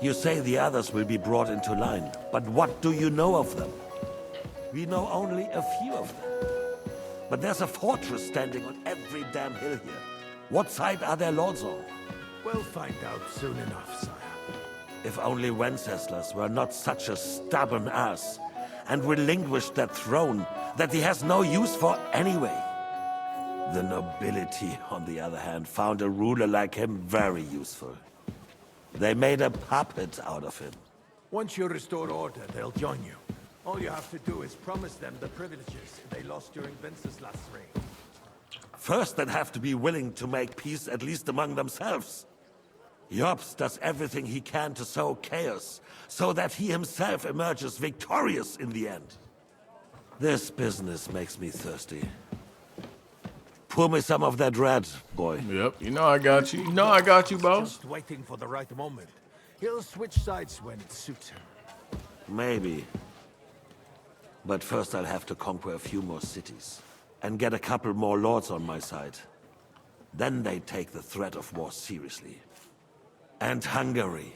S20: You say the others will be brought into line, but what do you know of them? We know only a few of them. But there's a fortress standing on every damn hill here. What side are their lords on?
S7: We'll find out soon enough, sire.
S20: If only Wenceslas were not such a stubborn ass, and relinquished that throne that he has no use for anyway. The nobility, on the other hand, found a ruler like him very useful. They made a puppet out of him.
S7: Once you restore order, they'll join you. All you have to do is promise them the privileges they lost during Wenceslas' reign.
S20: First, they'd have to be willing to make peace at least among themselves. Jobst does everything he can to sow chaos, so that he himself emerges victorious in the end. This business makes me thirsty. Pour me some of that red, boy.
S1: Yep, you know I got you. You know I got you, boss.
S7: Just waiting for the right moment. He'll switch sides when it suits him.
S20: Maybe. But first I'll have to conquer a few more cities, and get a couple more lords on my side. Then they take the threat of war seriously. And Hungary.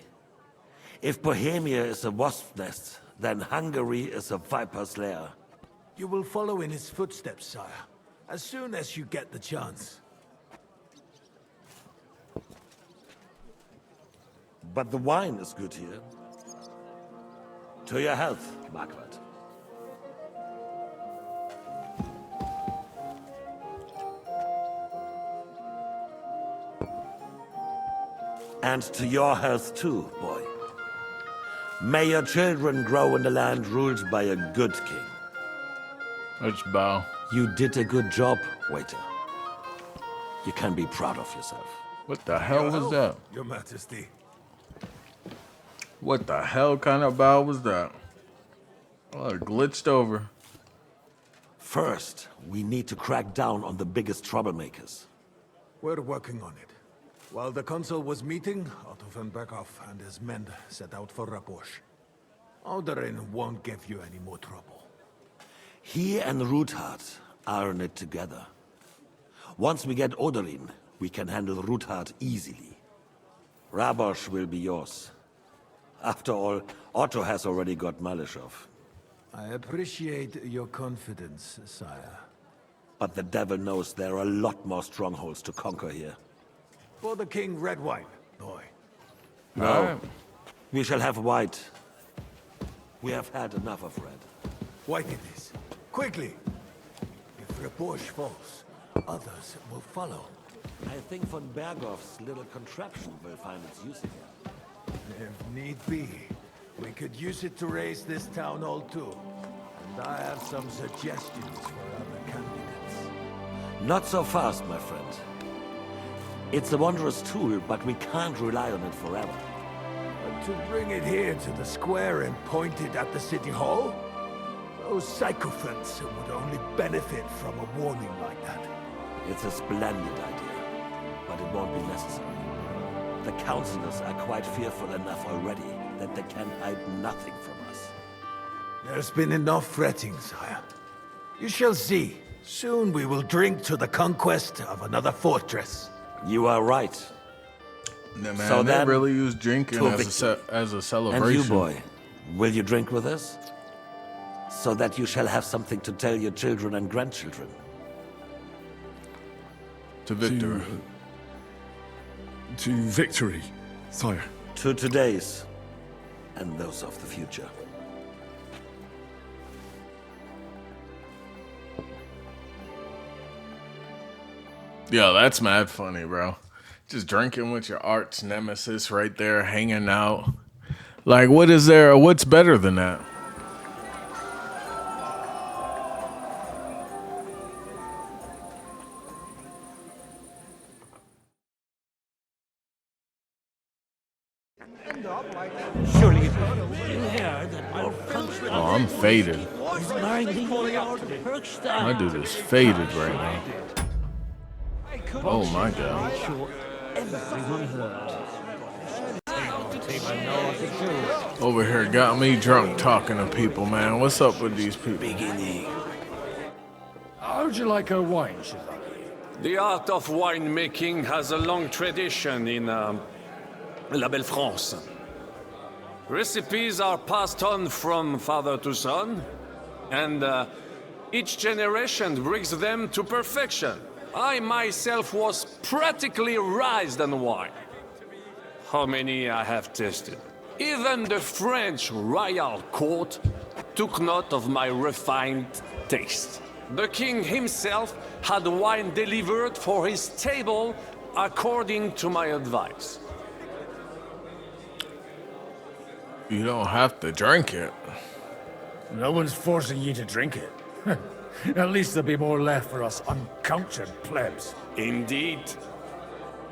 S20: If Bohemia is a wasp's nest, then Hungary is a viper's lair.
S7: You will follow in his footsteps, sire, as soon as you get the chance.
S20: But the wine is good here. To your health, Margaret. And to your health too, boy. May your children grow in a land ruled by a good king.
S1: Let's bow.
S20: You did a good job, waiter. You can be proud of yourself.
S1: What the hell was that?
S7: Your Majesty.
S1: What the hell kind of bow was that? Oh, it glitched over.
S20: First, we need to crack down on the biggest troublemakers.
S7: We're working on it. While the consul was meeting, Otto von Berghoff and his men set out for Rabosch. Odorin won't give you any more trouble.
S20: He and Ruthard are in it together. Once we get Odorin, we can handle Ruthard easily. Rabosch will be yours. After all, Otto has already got Malishov.
S7: I appreciate your confidence, sire.
S20: But the devil knows there are a lot more strongholds to conquer here.
S7: For the king, red wine, boy.
S20: No. We shall have white. We have had enough of red.
S7: White it is. Quickly! If Rabosch falls, others will follow.
S20: I think von Berghoff's little contraption will find its use here.
S7: If need be, we could use it to raise this town hall too. And I have some suggestions for other candidates.
S20: Not so fast, my friend. It's a wondrous tool, but we can't rely on it forever.
S7: But to bring it here to the square and point it at the city hall? Those sycophants would only benefit from a warning like that.
S20: It's a splendid idea, but it won't be necessary. The councillors are quite fearful enough already that they can hide nothing from us.
S7: There's been enough fretting, sire. You shall see. Soon we will drink to the conquest of another fortress.
S20: You are right.
S1: Yeah, man,
S20: So
S1: they
S20: then,
S1: really use drinking
S20: to
S1: as a celebration.
S20: And you, boy, will you drink with us? So that you shall have something to tell your children and grandchildren.
S1: To victory.
S22: To victory, sire.
S20: To today's, and those of the future.
S1: Yo, that's mad funny, bro. Just drinking with your arch nemesis right there, hanging out. Like, what is there? What's better than that?
S7: Surely you heard that our country
S1: Oh, I'm faded.
S7: is binding Lord Perkstein.
S1: My dude is faded right now. Oh my god.
S7: Sure everyone heard.
S1: Over here got me drunk talking to people, man. What's up with these people?
S4: How'd you like our wine, Chevalier?
S11: The art of winemaking has a long tradition in La Belle France. Recipes are passed on from father to son, and each generation brings them to perfection. I myself was practically raised on wine. How many I have tasted. Even the French royal court took note of my refined taste. The king himself had wine delivered for his table according to my advice.
S1: You don't have to drink it.
S4: No one's forcing you to drink it. At least there'll be more left for us uncultured plebs.
S11: Indeed.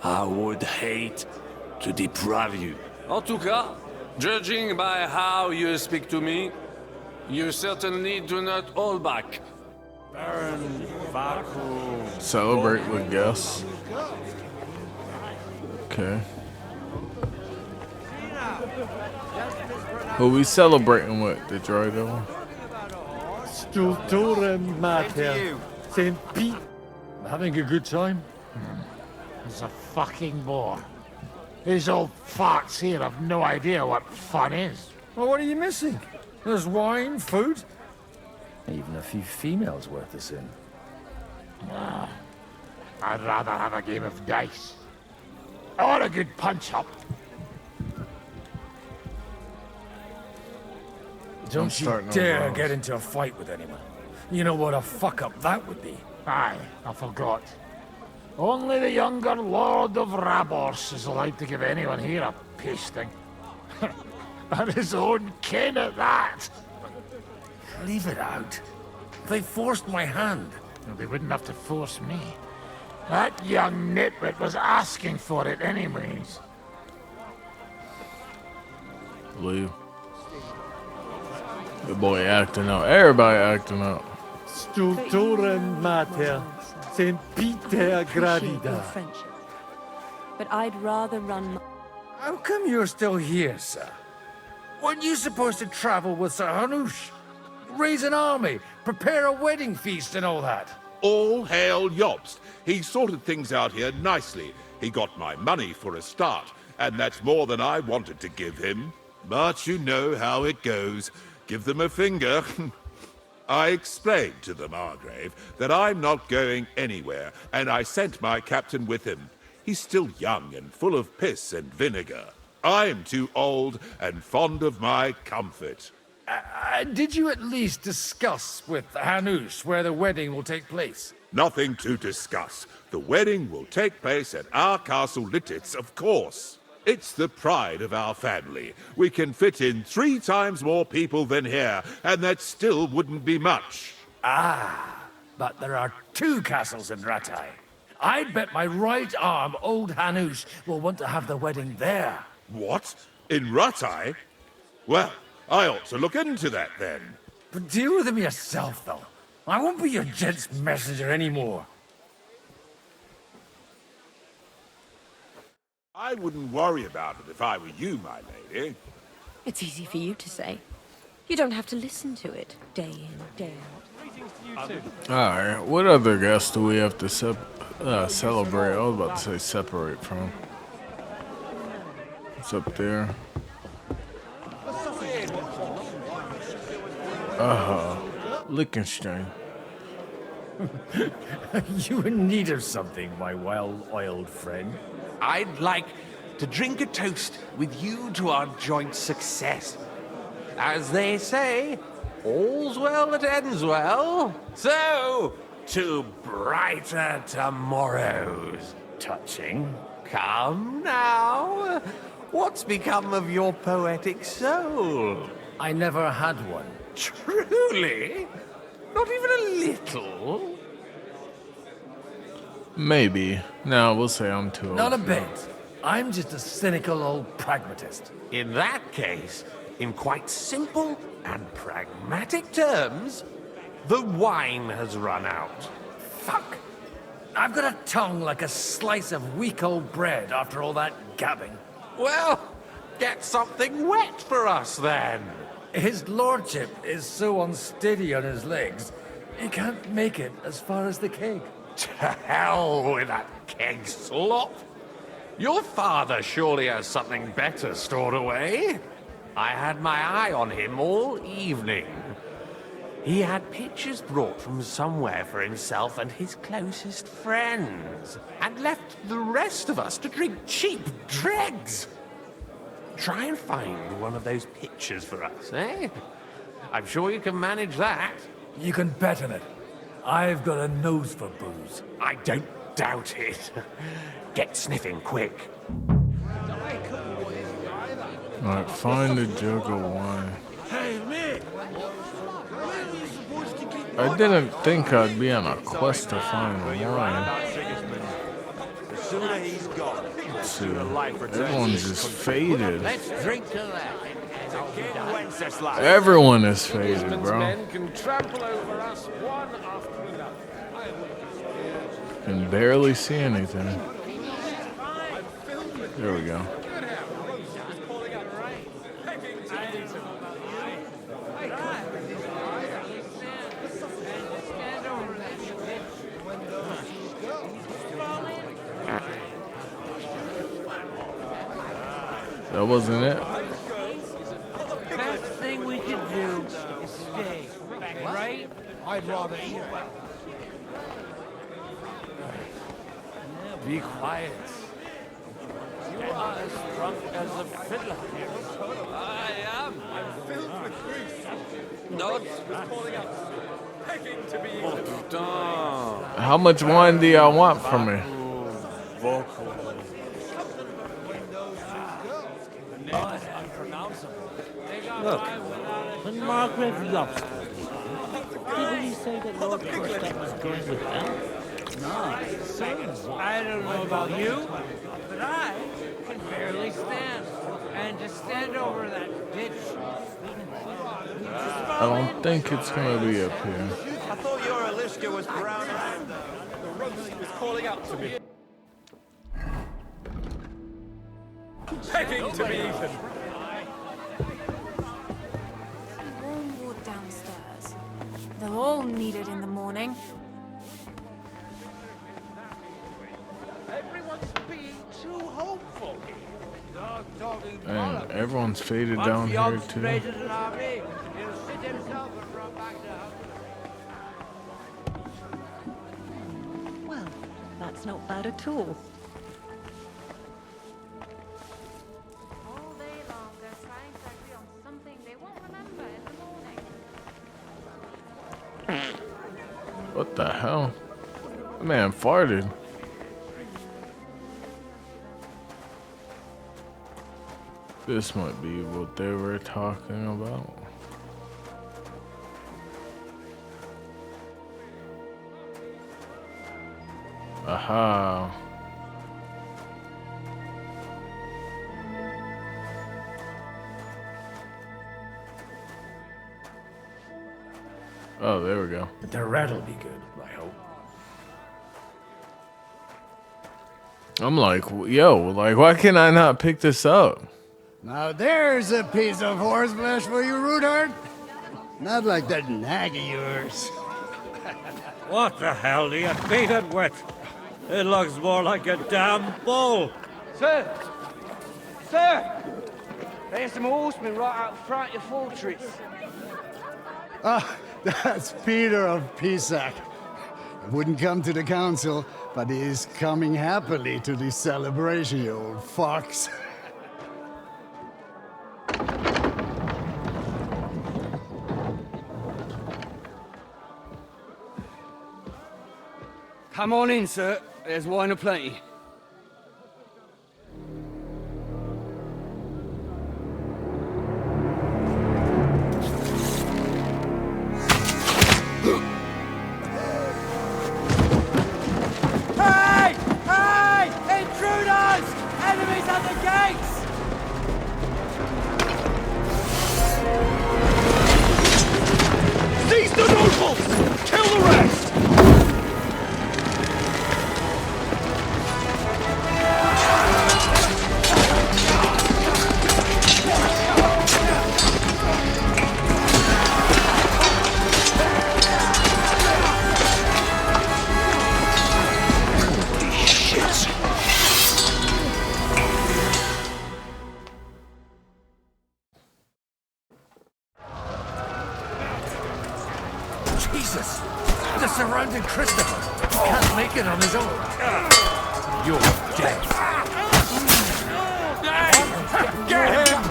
S11: I would hate to deprive you. En tout cas, judging by how you speak to me, you certainly do not hold back.
S17: Baron Vaku.
S1: Celebrate with guests. Okay. Who we celebrating with? The droid one?
S4: Stulturem mater. St. Pete. Having a good time?
S13: He's a fucking bore. These old farts here have no idea what fun is.
S4: Well, what are you missing? There's wine, food, even a few females worth the sin.
S13: Ah, I'd rather have a game of dice. Or a good punch-up.
S4: Don't you dare get into a fight with anyone. You know what a fuck-up that would be.
S13: Aye, I forgot. Only the younger Lord of Rabors is allowed to give anyone here a pasting. And his own kin at that.
S4: Leave it out. They forced my hand.
S13: Well, they wouldn't have to force me. That young nitwit was asking for it anyways.
S1: Leave. The boy acting out. Everybody acting out.
S4: Stulturem mater. St. Peter gradida.
S18: Friendship. But I'd rather run.
S3: How come you're still here, sir? Weren't you supposed to travel with Sir Hanush? Raise an army, prepare a wedding feast and all that?
S16: All hail Jobst. He sorted things out here nicely. He got my money for a start, and that's more than I wanted to give him. But you know how it goes. Give them a finger. I explained to the Margrave that I'm not going anywhere, and I sent my captain with him. He's still young and full of piss and vinegar. I'm too old and fond of my comfort.
S3: Did you at least discuss with Hanush where the wedding will take place?
S16: Nothing to discuss. The wedding will take place at our castle Littitz, of course. It's the pride of our family. We can fit in 3 times more people than here, and that still wouldn't be much.
S3: Ah, but there are 2 castles in Rattay. I'd bet my right arm old Hanush will want to have the wedding there.
S16: What? In Rattay? Well, I ought to look into that then.
S3: But deal with him yourself, though. I won't be your gent's messenger anymore.
S16: I wouldn't worry about it if I were you, my lady.
S18: It's easy for you to say. You don't have to listen to it day in, day out.
S1: Alright, what other guests do we have to celebrate? I was about to say separate from. What's up there? Liechtenstein.
S3: You in need of something, my well-oiled friend?
S23: I'd like to drink a toast with you to our joint success. As they say, all's well that ends well. So, to brighter tomorrows.
S3: Touching.
S23: Come now. What's become of your poetic soul?
S3: I never had one.
S23: Truly? Not even a little?
S1: Maybe. No, we'll say I'm too old.
S3: Not a bit. I'm just a cynical old pragmatist.
S6: In that case, in quite simple and pragmatic terms, the wine has run out.
S3: Fuck! I've got a tongue like a slice of weak old bread after all that gabbing.
S6: Well, get something wet for us then.
S3: His lordship is so unsteady on his legs, he can't make it as far as the keg.
S6: To hell with that keg slop. Your father surely has something better stored away. I had my eye on him all evening. He had pictures brought from somewhere for himself and his closest friends, and left the rest of us to drink cheap dregs. Try and find one of those pictures for us, eh? I'm sure you can manage that.
S3: You can bet on it. I've got a nose for booze.
S6: I don't doubt it. Get sniffing quick.
S1: Alright, find a jug of wine.
S14: Hey, Mick!
S1: I didn't think I'd be on a quest to find wine.
S7: The sooner he's gone, the sooner life returns.
S1: Everyone's just faded.
S7: Let's drink to that. King Wenceslas.
S1: Everyone is faded, bro.
S11: Men can trample over us one after another.
S1: Can barely see anything. There we go. That wasn't it.
S7: Best thing we can do is stay, right?
S13: I'd rather eat.
S7: Be quiet. You are as drunk as a fiddler.
S11: I am. I'm filled with grief. Dodge was calling out. Begging to be eaten.
S1: How much wine do y'all want from me?
S7: Look, when Margaret Lobster, didn't he say that Lord Corset was going with them? No. I don't know about you, but I can barely stand. And to stand over that ditch.
S1: I don't think it's gonna be up here.
S7: I thought your Aliska was brown.
S11: The roast was calling out to me. Begging to be eaten.
S10: Warm wood downstairs. They'll all need it in the morning.
S7: Everyone's being too hopeful.
S1: And everyone's faded down here too.
S12: Well, that's not bad at all.
S10: All day long, they're trying to agree on something they won't remember in the morning.
S1: What the hell? That man farted. This might be what they were talking about. Aha. Oh, there we go.
S3: The rat'll be good, I hope.
S1: I'm like, yo, like, why can I not pick this up?
S9: Now there's a piece of horseflesh for you, Rudart. Not like that nag of yours.
S8: What the hell do you beat it with? It looks more like a damn bull.
S7: Sir! Sir! There's some horsemen right out front of your fortress.
S9: Ah, that's Peter of Pisac. He wouldn't come to the council, but he is coming happily to the celebration, you old fox.
S7: Come on in, sir. There's wine aplenty. Hey! Hey! Intruders! Enemy
S3: Jesus! The surrounding Christopher can't make it on his own. You're dead.
S13: Get him!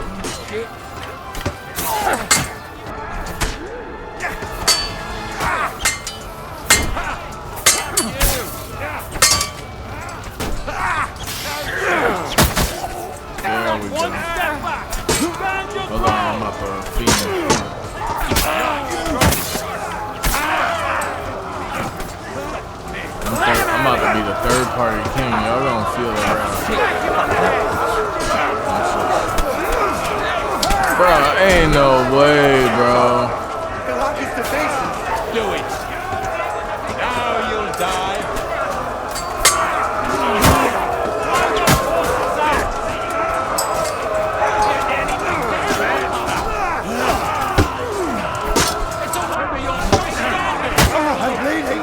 S1: There we go. Hold on, I'm up a female. I'm about to be the third party king. Y'all gonna feel it around. Bro, ain't no way, bro.
S23: Do it. Now you'll die.
S9: I'm bleeding.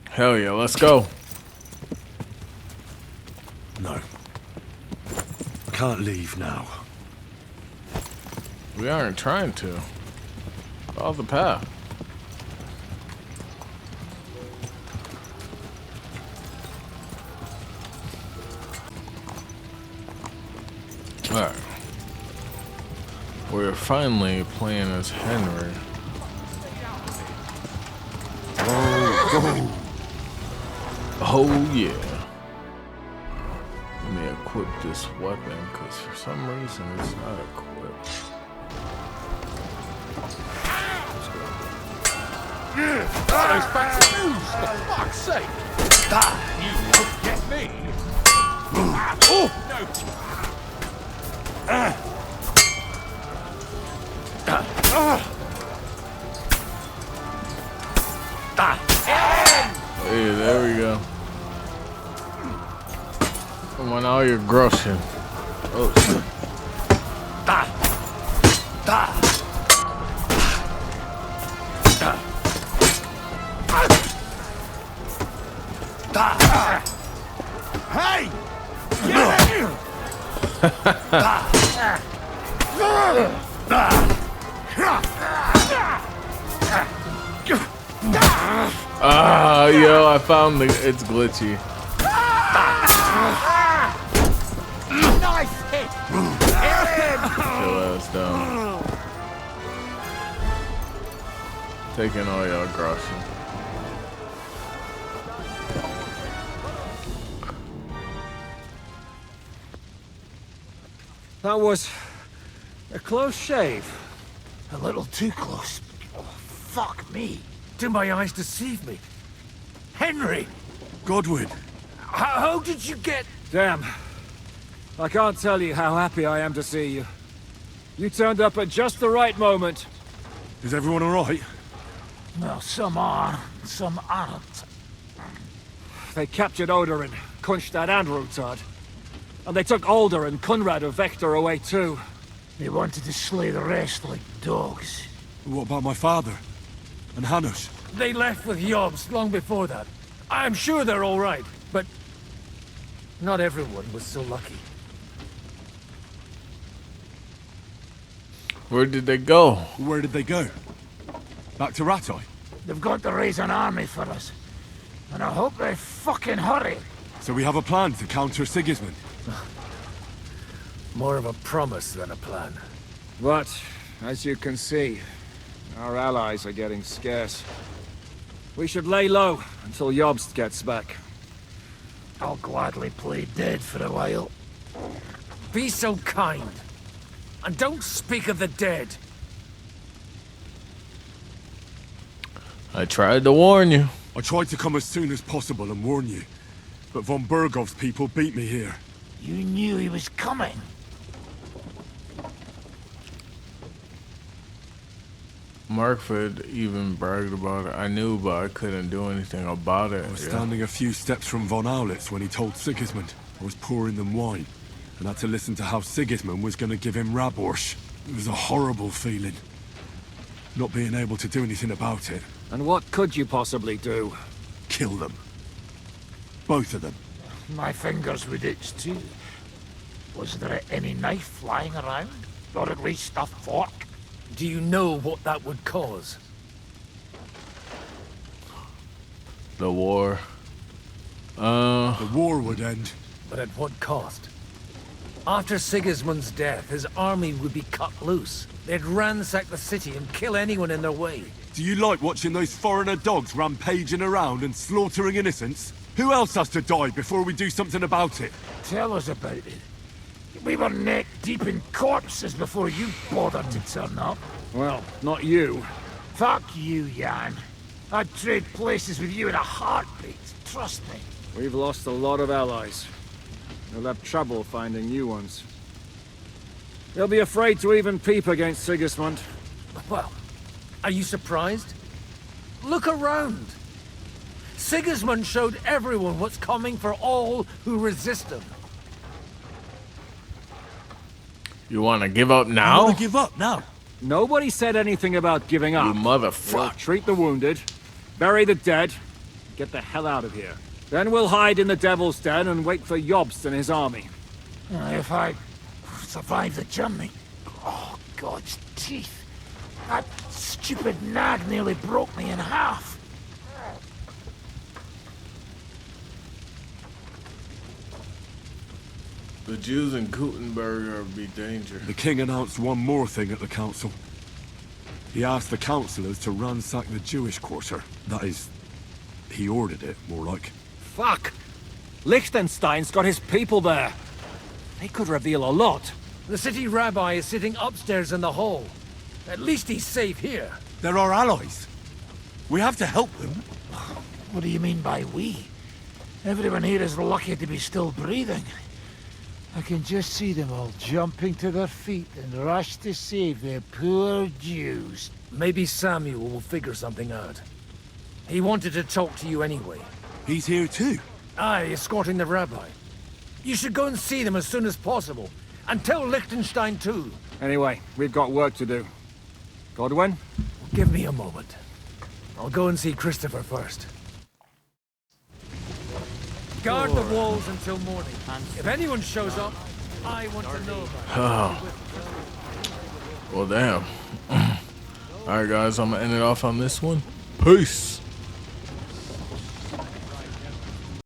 S1: Hell yeah, let's go.
S5: No. I can't leave now.
S1: We aren't trying to. Follow the path. Alright. We're finally playing as Henry. Oh yeah. Let me equip this weapon because for some reason it's not equipped.
S13: Those back to news, for fuck's sake! You won't get me! Oh!
S1: Hey, there we go. Come on, all your grushing. Oh shit.
S13: Hey! Get him!
S1: Ah, yo, I found it's glitchy.
S13: Nice hit!
S1: Kill ass down. Taking all y'all grushing.
S3: That was a close shave.
S13: A little too close. Oh, fuck me.
S3: Do my eyes deceive me? Henry!
S5: Godwin!
S3: How did you get...
S15: Damn. I can't tell you how happy I am to see you. You turned up at just the right moment.
S5: Is everyone alright?
S13: Well, some are, some aren't.
S15: They captured Odorin, Kunstad and Rutard. And they took Alder and Kunrad of Vector away too.
S13: They wanted to slay the rest like dogs.
S5: What about my father? And Hanush?
S3: They left with Yobs long before that. I'm sure they're all right, but not everyone was so lucky.
S1: Where did they go?
S5: Where did they go? Back to Rattay?
S13: They've got to raise an army for us. And I hope they fucking hurry.
S5: So we have a plan to counter Sigismund?
S3: More of a promise than a plan.
S15: But, as you can see, our allies are getting scarce. We should lay low until Jobst gets back.
S13: I'll gladly play dead for a while.
S3: Be so kind. And don't speak of the dead.
S1: I tried to warn you.
S5: I tried to come as soon as possible and warn you, but von Bergov's people beat me here.
S13: You knew he was coming.
S1: Markford even bragged about it. I knew, but I couldn't do anything about it.
S5: I was standing a few steps from von Aulitz when he told Sigismund I was pouring them wine, and had to listen to how Sigismund was going to give him Raborsch. It was a horrible feeling, not being able to do anything about it.
S15: And what could you possibly do?
S5: Kill them. Both of them.
S13: My fingers would itch too. Was there any knife lying around? Or at least a fork?
S3: Do you know what that would cause?
S1: The war.
S5: The war would end.
S3: But at what cost? After Sigismund's death, his army would be cut loose. They'd ransack the city and kill anyone in their way.
S5: Do you like watching those foreigner dogs rampaging around and slaughtering innocents? Who else has to die before we do something about it?
S13: Tell us about it. We were neck deep in corpses before you bothered to turn up.
S15: Well, not you.
S13: Fuck you, Jan. I'd trade places with you in a heartbeat. Trust me.
S15: We've lost a lot of allies. We'll have trouble finding new ones. They'll be afraid to even peep against Sigismund.
S3: Well, are you surprised? Look around. Sigismund showed everyone what's coming for all who resist him.
S1: You want to give up now?
S5: I want to give up now.
S15: Nobody said anything about giving up.
S1: You motherfucker.
S15: We'll treat the wounded, bury the dead, get the hell out of here. Then we'll hide in the Devil's Den and wait for Jobst and his army.
S13: If I survive the journey... Oh, God's teeth. That stupid nag nearly broke me in half.
S1: The Jews in Gutenberg would be danger.
S5: The king announced one more thing at the council. He asked the councillors to ransack the Jewish quarter. That is, he ordered it, more like.
S15: Fuck! Liechtenstein's got his people there. They could reveal a lot.
S3: The city rabbi is sitting upstairs in the hall. At least he's safe here.
S5: They're our allies. We have to help them.
S13: What do you mean by we? Everyone here is lucky to be still breathing. I can just see them all jumping to their feet and rush to save their poor Jews.
S3: Maybe Samuel will figure something out. He wanted to talk to you anyway.
S5: He's here too?
S3: Aye, escorting the rabbi. You should go and see them as soon as possible. And tell Liechtenstein too.
S15: Anyway, we've got work to do. Godwin?
S3: Give me a moment. I'll go and see Christopher first. Guard the walls until morning. If anyone shows up, I want to know about it.
S1: Well, damn. Alright, guys, I'm going to end it off on this one. Peace.